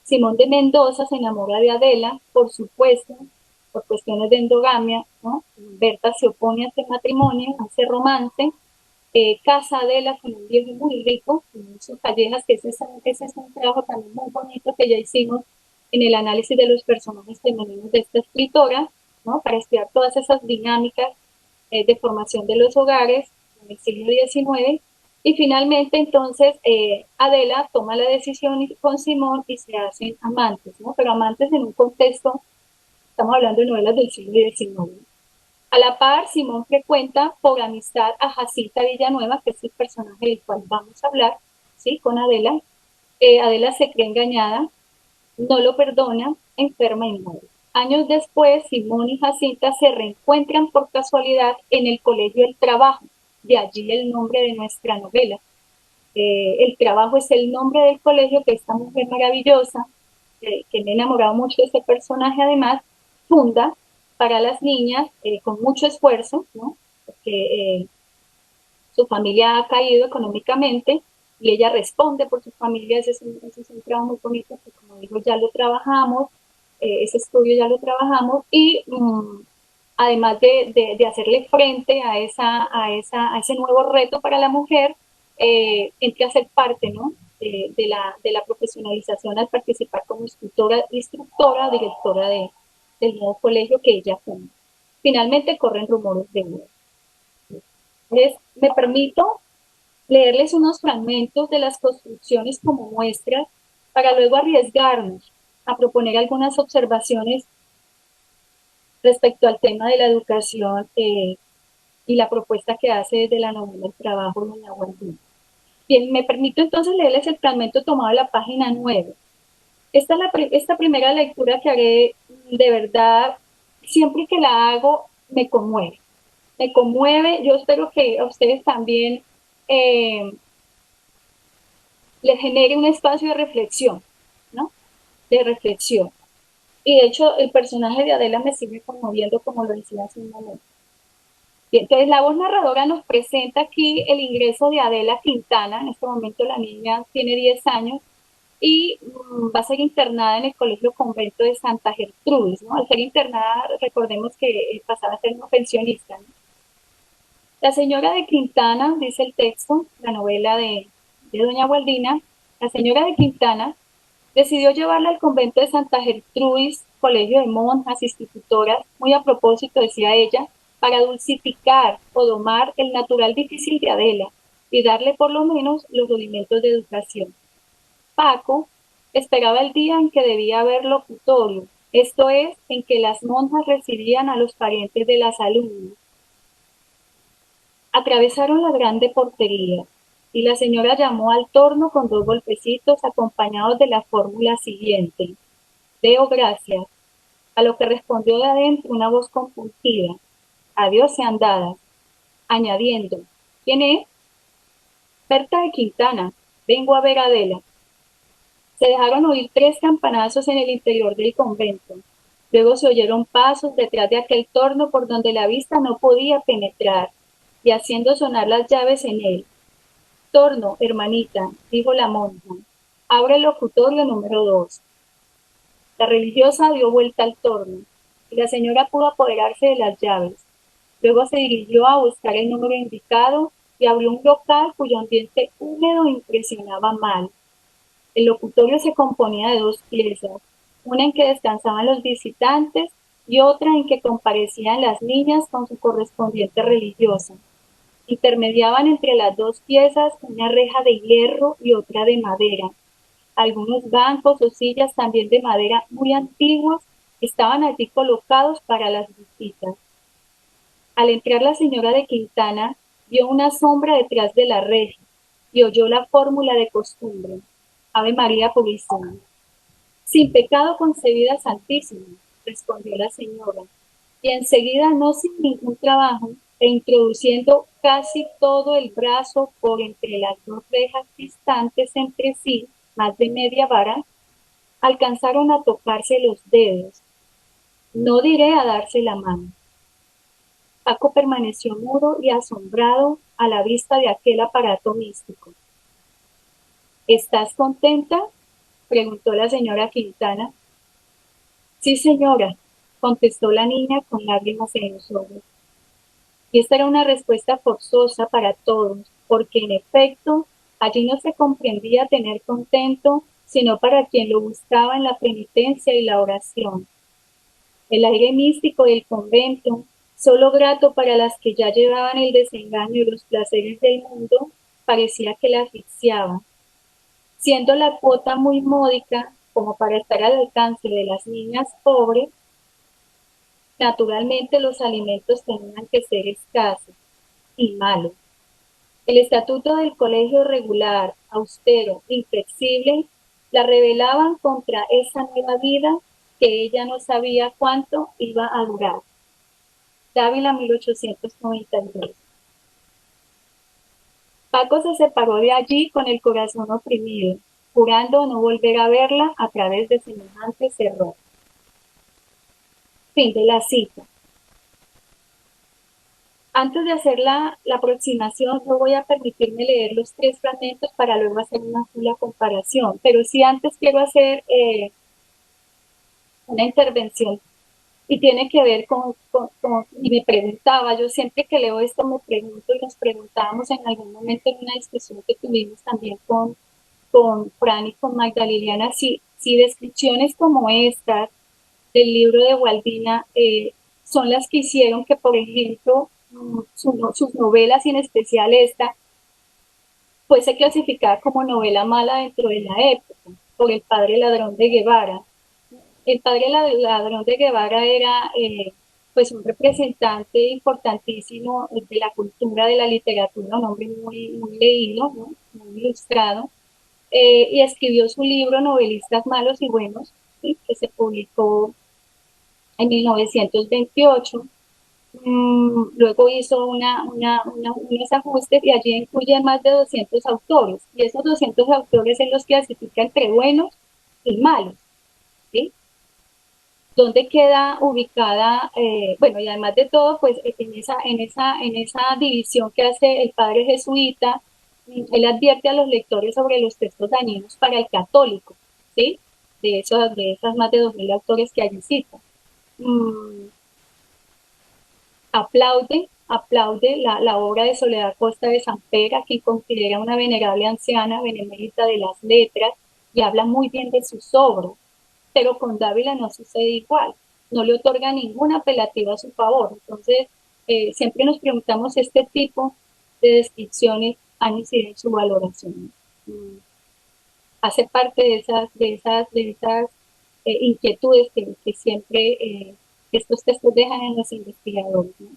Simón de Mendoza se enamora de Adela, por supuesto, por cuestiones de endogamia, ¿no? Berta se opone a este matrimonio, a ese romance, casa a Adela con un viejo muy rico, con sus callejas, que ese es un trabajo también muy bonito que ya hicimos en el análisis de los personajes femeninos de esta escritora, ¿no? Para estudiar todas esas dinámicas de formación de los hogares en el siglo XIX. Y finalmente, entonces, Adela toma la decisión con Simón y se hacen amantes, ¿no? Pero amantes en un contexto, estamos hablando de novelas del siglo XIX. A la par, Simón frecuenta por amistad a Jacinta Villanueva, que es el personaje del cual vamos a hablar, ¿sí? Con Adela. Adela se cree engañada, no lo perdona, enferma y muere. Años después, Simón y Jacinta se reencuentran por casualidad en el Colegio del Trabajo, de allí el nombre de nuestra novela. El Trabajo es el nombre del colegio que esta mujer maravillosa, que me he enamorado mucho de este personaje además, funda para las niñas con mucho esfuerzo, ¿no? Porque su familia ha caído económicamente y ella responde por su familia. Ese es un trabajo muy bonito que, como digo, ya lo trabajamos, ese estudio ya lo trabajamos y además de hacerle frente a ese nuevo reto para la mujer, entre a ser parte, ¿no? De la profesionalización al participar como instructora, directora del nuevo colegio que ella funda. Finalmente corren rumores de boda. Me permito leerles unos fragmentos de las construcciones como muestras para luego arriesgarnos a proponer algunas observaciones respecto al tema de la educación y la propuesta que hace desde la novela El Trabajo de doña Guardini. Bien, me permito entonces leerles el fragmento tomado de la página 9. Esta primera lectura que haré, de verdad, siempre que la hago, me conmueve. Me conmueve, yo espero que a ustedes también eh, les genere un espacio de reflexión, ¿no? De reflexión. Y de hecho, el personaje de Adela me sigue conmoviendo, como lo decía hace un momento. Y entonces, la voz narradora nos presenta aquí el ingreso de Adela Quintana. En este momento, la niña tiene 10 años y va a ser internada en el Colegio Convento de Santa Gertrudis, ¿no? Al ser internada, recordemos que pasaba a ser una pensionista, ¿no? La señora de Quintana, dice el texto, la novela de doña Gualdina, la señora de Quintana decidió llevarla al convento de Santa Gertrudis, colegio de monjas, institutoras, muy a propósito, decía ella, para dulcificar o domar el natural difícil de Adela y darle por lo menos los rudimentos de educación. Paco esperaba el día en que debía haber locutorio, esto es, en que las monjas recibían a los parientes de las alumnas. Atravesaron la grande portería y la señora llamó al torno con 2 golpecitos acompañados de la fórmula siguiente: Deo gracias, a lo que respondió de adentro una voz compungida: Adiós sean dadas, añadiendo: ¿Quién es? Berta de Quintana, vengo a ver a Adela. Se dejaron oír 3 campanazos en el interior del convento. Luego se oyeron pasos detrás de aquel torno por donde la vista no podía penetrar, y haciendo sonar las llaves en él. Torno, hermanita, dijo la monja. Abre el locutorio número 2. La religiosa dio vuelta al torno, y la señora pudo apoderarse de las llaves. Luego se dirigió a buscar el número indicado y abrió un local cuyo ambiente húmedo impresionaba mal. El locutorio se componía de 2 piezas, una en que descansaban los visitantes y otra en que comparecían las niñas con su correspondiente religiosa. Intermediaban entre las 2 piezas una reja de hierro y otra de madera. Algunos bancos o sillas también de madera muy antiguos estaban allí colocados para las visitas. Al entrar la señora de Quintana, vio una sombra detrás de la reja y oyó la fórmula de costumbre. Ave María Purísima. Sin pecado concebida Santísima, respondió la señora, y enseguida, no sin ningún trabajo, e introduciendo casi todo el brazo por entre las 2 rejas distantes entre sí, más de media vara, alcanzaron a tocarse los dedos, no diré a darse la mano. Paco permaneció mudo y asombrado a la vista de aquel aparato místico. ¿Estás contenta?, preguntó la señora Quintana. Sí, señora, contestó la niña con lágrimas en los ojos. Y esta era una respuesta forzosa para todos, porque en efecto allí no se comprendía tener contento, sino para quien lo buscaba en la penitencia y la oración. El aire místico del convento, solo grato para las que ya llevaban el desengaño y los placeres del mundo, parecía que la asfixiaba. Siendo la cuota muy módica, como para estar al alcance de las niñas pobres, naturalmente los alimentos tenían que ser escasos y malos. El estatuto del colegio regular, austero, inflexible, la rebelaban contra esa nueva vida que ella no sabía cuánto iba a durar. Dávila, 1892. Paco se separó de allí con el corazón oprimido, jurando no volver a verla a través de semejante cerro. Fin de la cita. Antes de hacer la aproximación, no voy a permitirme leer los 3 fragmentos para luego hacer una sola comparación, pero sí antes quiero hacer una intervención y tiene que ver y me preguntaba, yo siempre que leo esto me pregunto y nos preguntábamos en algún momento en una discusión que tuvimos también con Fran y con Magdalena, si descripciones como estas del libro de Waldina son las que hicieron que, por ejemplo, sus novelas y en especial esta, fuese clasificada como novela mala dentro de la época, por El padre ladrón de Guevara. El padre ladrón de Guevara era pues un representante importantísimo de la cultura, de la literatura, un hombre muy leído, ¿no?, muy ilustrado, y escribió su libro Novelistas malos y buenos, ¿sí?, que se publicó en 1928. Luego hizo unos ajustes y allí incluye más de 200 autores, y esos 200 autores él los clasifica entre buenos y malos, ¿sí? ¿Dónde queda ubicada? Bueno, y además de todo, pues en esa división que hace el padre jesuita, él advierte a los lectores sobre los textos dañinos para el católico, ¿sí? De esas más de 2000 autores que allí cita. Aplaude la obra de Soledad Costa de Sampera, que considera una venerable anciana benemérita de las letras y habla muy bien de sus obras, pero con Dávila no sucede igual, no le otorga ningún apelativo a su favor. Entonces, siempre nos preguntamos si este tipo de descripciones han incidido en su valoración. Hace parte de esas inquietudes que siempre estos textos dejan en los investigadores, ¿no?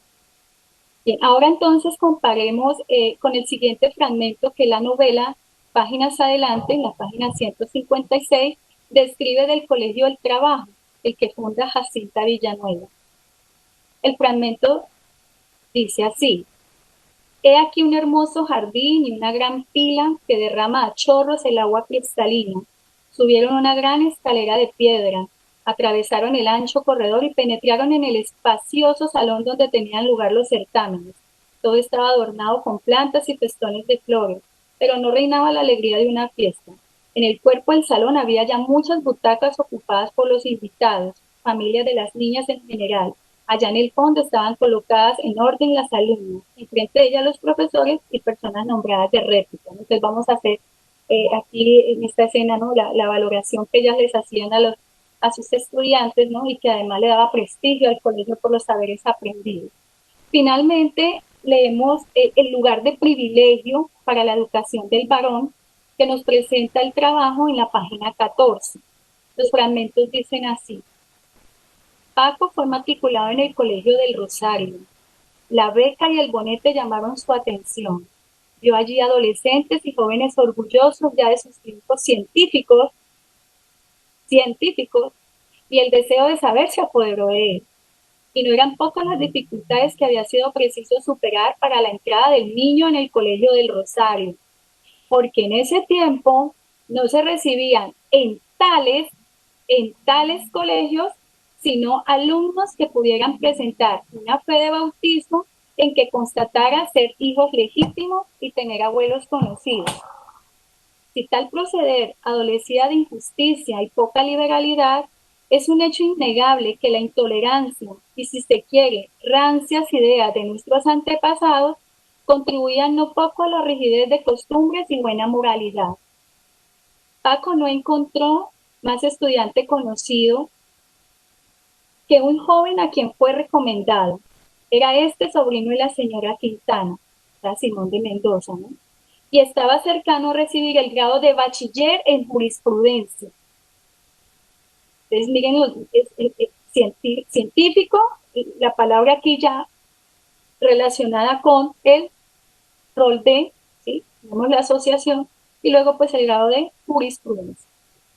Bien, ahora entonces comparemos con el siguiente fragmento que la novela, páginas adelante, en la página 156, describe del Colegio del Trabajo, el que funda Jacinta Villanueva. El fragmento dice así: He aquí un hermoso jardín y una gran pila que derrama a chorros el agua cristalina. Subieron una gran escalera de piedra, atravesaron el ancho corredor y penetraron en el espacioso salón donde tenían lugar los certámenes. Todo estaba adornado con plantas y festones de flores, pero no reinaba la alegría de una fiesta. En el cuerpo del salón había ya muchas butacas ocupadas por los invitados, familias de las niñas en general. Allá en el fondo estaban colocadas en orden las alumnas, enfrente de ellas los profesores y personas nombradas de réplica. Entonces vamos a hacer aquí en esta escena, ¿no? La valoración que ellas les hacían a sus estudiantes, ¿no? Y que además le daba prestigio al colegio por los saberes aprendidos. Finalmente, leemos el lugar de privilegio para la educación del varón, que nos presenta el trabajo en la página 14. Los fragmentos dicen así: Paco fue matriculado en el Colegio del Rosario. La beca y el bonete llamaron su atención. Vio allí adolescentes y jóvenes orgullosos ya de sus tiempos científicos, y el deseo de saber se apoderó de él. Y no eran pocas las dificultades que había sido preciso superar para la entrada del niño en el Colegio del Rosario, porque en ese tiempo no se recibían en tales colegios, sino alumnos que pudieran presentar una fe de bautismo en que constatara ser hijos legítimos y tener abuelos conocidos. Si tal proceder adolecía de injusticia y poca liberalidad, es un hecho innegable que la intolerancia y, si se quiere, rancias ideas de nuestros antepasados contribuían no poco a la rigidez de costumbres y buena moralidad. Paco no encontró más estudiante conocido que un joven a quien fue recomendado. Era este sobrino de la señora Quintana, era Simón de Mendoza, ¿no? Y estaba cercano a recibir el grado de bachiller en jurisprudencia. Entonces, miren, científico, la palabra aquí ya relacionada con el rol de, ¿sí? Tenemos la asociación, y luego pues el grado de jurisprudencia.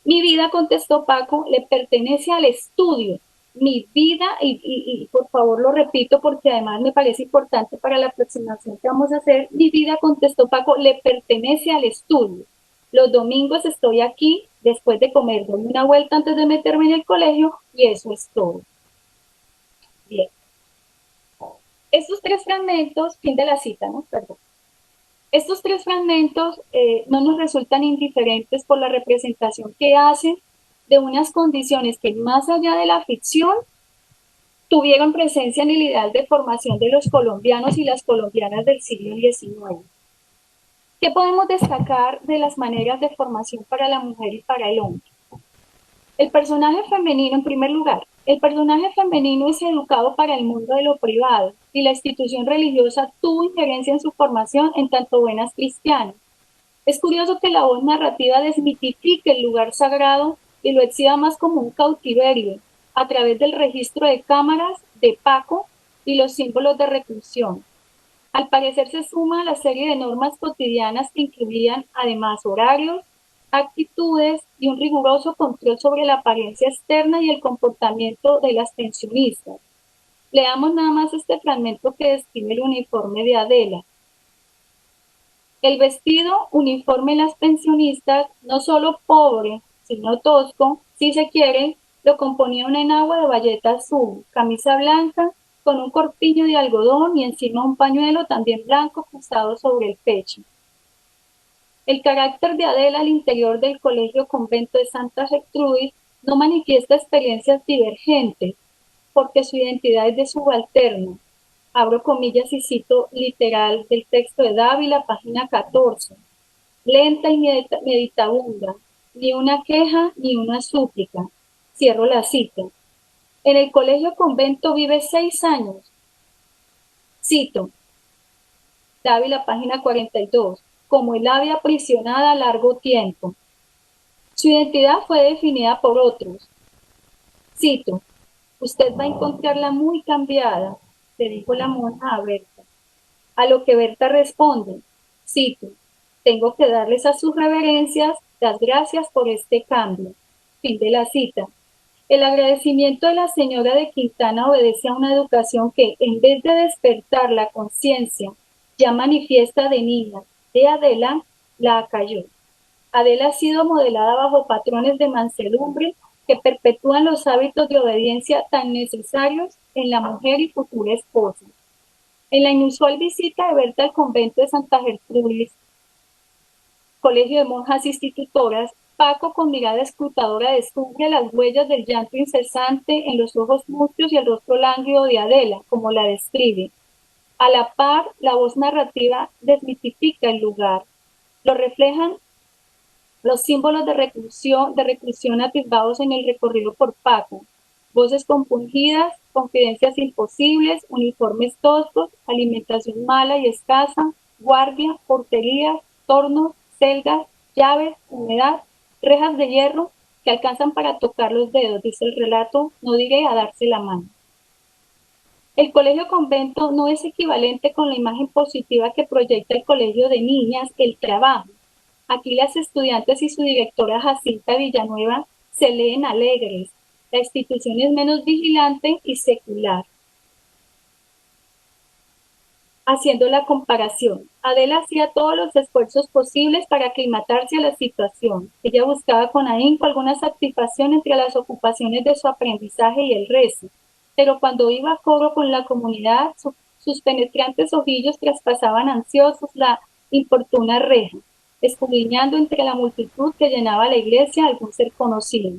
Mi vida, contestó Paco, le pertenece al estudio. Mi vida, y por favor lo repito porque además me parece importante para la aproximación que vamos a hacer, mi vida, contestó Paco, le pertenece al estudio. Los domingos estoy aquí, después de comer, doy una vuelta antes de meterme en el colegio y eso es todo. Bien. Estos tres fragmentos, fin de la cita, ¿no? Perdón. Estos tres fragmentos no nos resultan indiferentes por la representación que hacen de unas condiciones que, más allá de la ficción, tuvieron presencia en el ideal de formación de los colombianos y las colombianas del siglo XIX. ¿Qué podemos destacar de las maneras de formación para la mujer y para el hombre? El personaje femenino, en primer lugar, el personaje femenino es educado para el mundo de lo privado y la institución religiosa tuvo injerencia en su formación en tanto buenas cristianas. Es curioso que la voz narrativa desmitifique el lugar sagrado y lo exhiba más como un cautiverio, a través del registro de cámaras de Paco y los símbolos de reclusión. Al parecer se suma a la serie de normas cotidianas que incluían además horarios, actitudes y un riguroso control sobre la apariencia externa y el comportamiento de las pensionistas. Leamos nada más este fragmento que describe el uniforme de Adela. El vestido uniforme de las pensionistas, no solo pobre, sino tosco, si se quiere, lo componía una enagua de bayeta azul, camisa blanca, con un corpiño de algodón y encima un pañuelo también blanco cruzado sobre el pecho. El carácter de Adela al interior del colegio convento de Santa Gertrudis no manifiesta experiencias divergentes, porque su identidad es de subalterno. Abro comillas y cito literal del texto de Dávila, página 14. Lenta y meditabunda, ni una queja ni una súplica. Cierro la cita. En el colegio convento vive 6 años. Cito, Dávila, página 42. Como el ave aprisionada a largo tiempo. Su identidad fue definida por otros. Cito, usted va a encontrarla muy cambiada, le dijo la monja a Berta. A lo que Berta responde, cito, tengo que darles a sus reverencias las gracias por este cambio. Fin de la cita. El agradecimiento de la señora de Quintana obedece a una educación que, en vez de despertar la conciencia ya manifiesta de niña, de Adela Lacayo. Adela ha sido modelada bajo patrones de mansedumbre que perpetúan los hábitos de obediencia tan necesarios en la mujer y futura esposa. En la inusual visita de Berta al convento de Santa Gertrudis, colegio de monjas institutoras, Paco, con mirada escrutadora, descubre las huellas del llanto incesante en los ojos mustios y el rostro lánguido de Adela, como la describe. A la par, la voz narrativa desmitifica el lugar. Lo reflejan los símbolos de reclusión atisbados en el recorrido por Paco. Voces compungidas, confidencias imposibles, uniformes toscos, alimentación mala y escasa, guardia, porterías, tornos, celdas, llaves, humedad, rejas de hierro que alcanzan para tocar los dedos, dice el relato, no diré a darse la mano. El colegio convento no es equivalente con la imagen positiva que proyecta el colegio de niñas, el trabajo. Aquí las estudiantes y su directora Jacinta Villanueva se leen alegres. La institución es menos vigilante y secular. Haciendo la comparación, Adela hacía todos los esfuerzos posibles para aclimatarse a la situación. Ella buscaba con ahínco alguna satisfacción entre las ocupaciones de su aprendizaje y el rezo, pero cuando iba a coro con la comunidad, sus penetrantes ojillos traspasaban ansiosos la importuna reja, escudriñando entre la multitud que llenaba la iglesia algún ser conocido.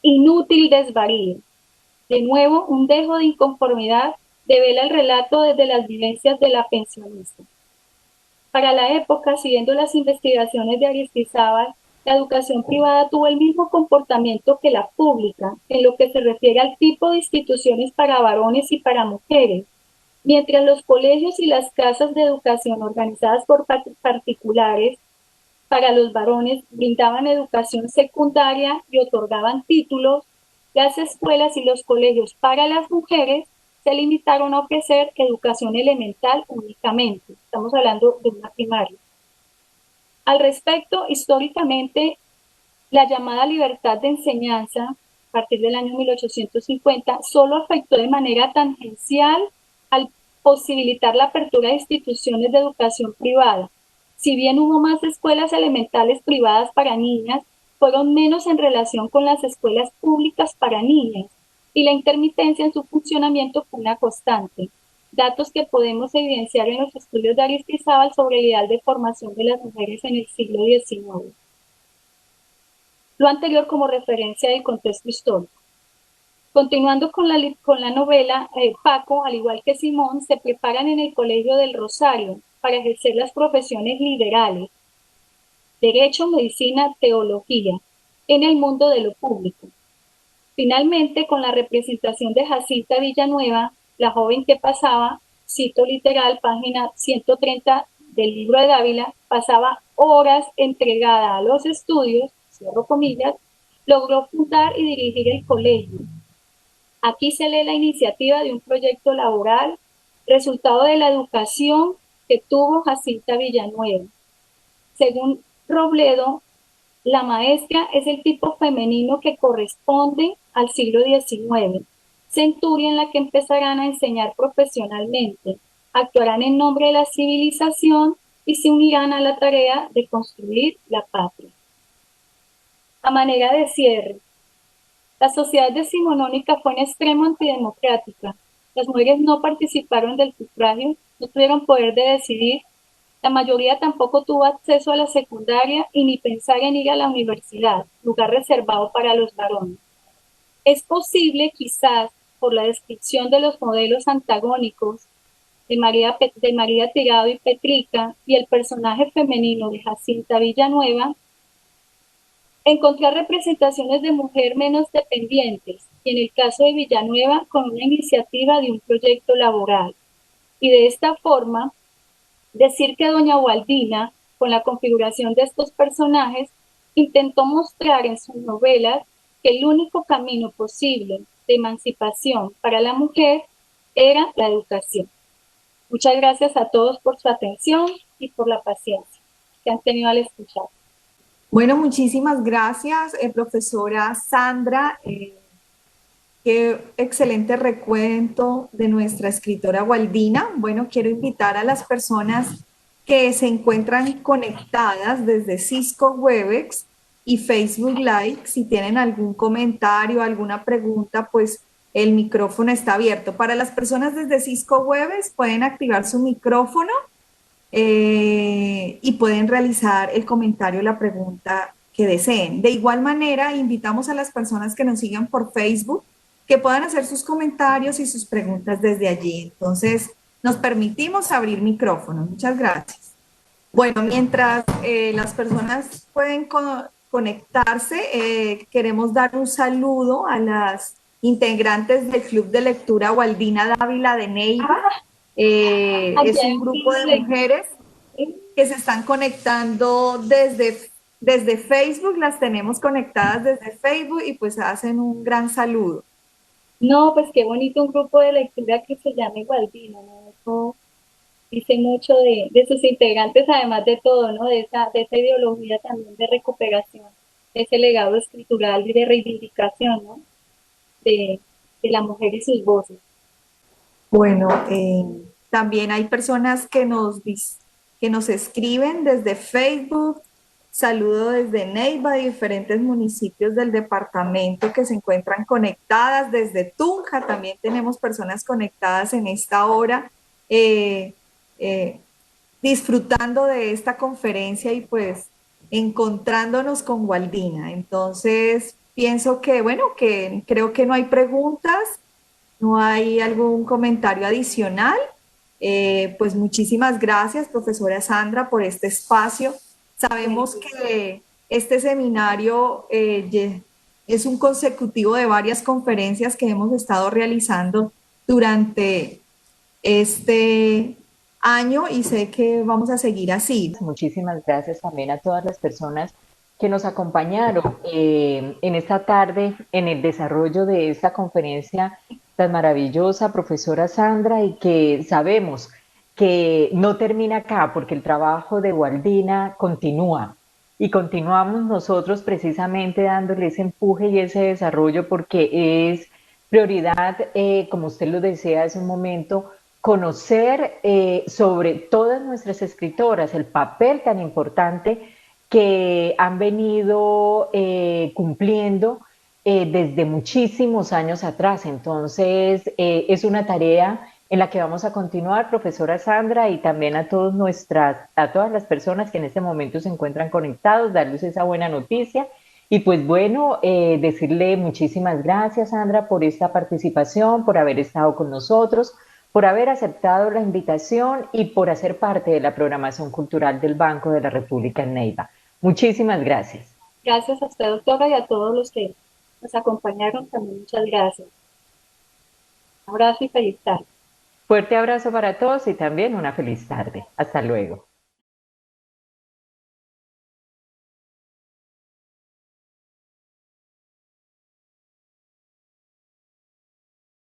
Inútil desvarío. De nuevo, un dejo de inconformidad devela el relato desde las vivencias de la pensionista. Para la época, siguiendo las investigaciones de Aristizábal, la educación privada tuvo el mismo comportamiento que la pública en lo que se refiere al tipo de instituciones para varones y para mujeres, mientras los colegios y las casas de educación organizadas por particulares para los varones brindaban educación secundaria y otorgaban títulos, las escuelas y los colegios para las mujeres se limitaron a ofrecer educación elemental únicamente. Estamos hablando de una primaria. Al respecto, históricamente, la llamada libertad de enseñanza, a partir del año 1850, solo afectó de manera tangencial al posibilitar la apertura de instituciones de educación privada. Si bien hubo más escuelas elementales privadas para niñas, fueron menos en relación con las escuelas públicas para niñas, y la intermitencia en su funcionamiento fue una constante. Datos que podemos evidenciar en los estudios de Aristizábal sobre el ideal de formación de las mujeres en el siglo XIX. Lo anterior como referencia del contexto histórico. Continuando con la novela, Paco, al igual que Simón, se preparan en el Colegio del Rosario para ejercer las profesiones liberales, derecho, medicina, teología, en el mundo de lo público. Finalmente, con la representación de Jacinta Villanueva, la joven que pasaba, cito literal, página 130 del libro de Dávila, pasaba horas entregada a los estudios, cierro comillas, logró fundar y dirigir el colegio. Aquí se lee la iniciativa de un proyecto laboral, resultado de la educación que tuvo Jacinta Villanueva. Según Robledo, la maestra es el tipo femenino que corresponde al siglo XIX, centuria en la que empezarán a enseñar profesionalmente, actuarán en nombre de la civilización y se unirán a la tarea de construir la patria. A manera de cierre, la sociedad decimonónica fue en extremo antidemocrática. Las mujeres no participaron del sufragio, no tuvieron poder de decidir. La mayoría tampoco tuvo acceso a la secundaria y ni pensar en ir a la universidad, lugar reservado para los varones. Es posible, quizás, por la descripción de los modelos antagónicos de María Tirado y Petrica y el personaje femenino de Jacinta Villanueva, encontrar representaciones de mujer menos dependientes, y en el caso de Villanueva, con una iniciativa de un proyecto laboral. Y de esta forma, decir que doña Waldina, con la configuración de estos personajes, intentó mostrar en sus novelas que el único camino posible de emancipación para la mujer era la educación. Muchas gracias a todos por su atención y por la paciencia que han tenido al escuchar. Bueno, muchísimas gracias, profesora Sandra. qué excelente recuento de nuestra escritora Waldina. Bueno, quiero invitar a las personas que se encuentran conectadas desde Cisco Webex y Facebook Live. Si tienen algún comentario, alguna pregunta, pues el micrófono está abierto. Para las personas desde Cisco Webex pueden activar su micrófono y pueden realizar el comentario, la pregunta que deseen. De igual manera, invitamos a las personas que nos sigan por Facebook que puedan hacer sus comentarios y sus preguntas desde allí. Entonces, nos permitimos abrir micrófono. Muchas gracias. Bueno, mientras las personas pueden conectarse, queremos dar un saludo a las integrantes del Club de Lectura Waldina Dávila de Neiva. Aquí Es hay un un grupo club de de mujeres que se están conectando desde Facebook, las tenemos conectadas desde Facebook y pues hacen un gran saludo. No, pues qué bonito un grupo de lectura que se llame Gualdino, ¿no? Eso dice mucho de sus integrantes, además de todo, ¿no? De esa ideología también de recuperación, de ese legado escritural y de reivindicación, ¿no? De, de la mujer y sus voces. Bueno, también hay personas que nos escriben desde Facebook. Saludo desde Neiva, diferentes municipios del departamento que se encuentran conectadas. Desde Tunja también tenemos personas conectadas en esta hora, eh, eh, disfrutando de esta conferencia y pues encontrándonos con Waldina. Entonces, pienso que, bueno, que creo que no hay preguntas. ¿No hay algún comentario adicional? Pues muchísimas gracias, profesora Sandra, por este espacio. Bueno, Sabemos que este seminario es un consecutivo de varias conferencias que hemos estado realizando durante este año y sé que vamos a seguir así. Muchísimas gracias también a todas las personas que nos acompañaron en esta tarde en el desarrollo de esta conferencia tan maravillosa, profesora Sandra, y que sabemos que no termina acá porque el trabajo de Waldina continúa y continuamos nosotros precisamente dándole ese empuje y ese desarrollo porque es prioridad, como usted lo decía hace un momento, conocer sobre todas nuestras escritoras, el papel tan importante que han venido cumpliendo desde muchísimos años atrás. Entonces, es una tarea en la que vamos a continuar, profesora Sandra, y también a todas las personas que en este momento se encuentran conectados, darles esa buena noticia. Y pues bueno, decirle muchísimas gracias, Sandra, por esta participación, por haber estado con nosotros, por haber aceptado la invitación y por hacer parte de la programación cultural del Banco de la República en Neiva. Muchísimas gracias. gracias a usted, doctora, y a todos los que nos acompañaron también, muchas gracias. Un abrazo y feliz tarde. Fuerte abrazo para todos y también una feliz tarde. Hasta luego.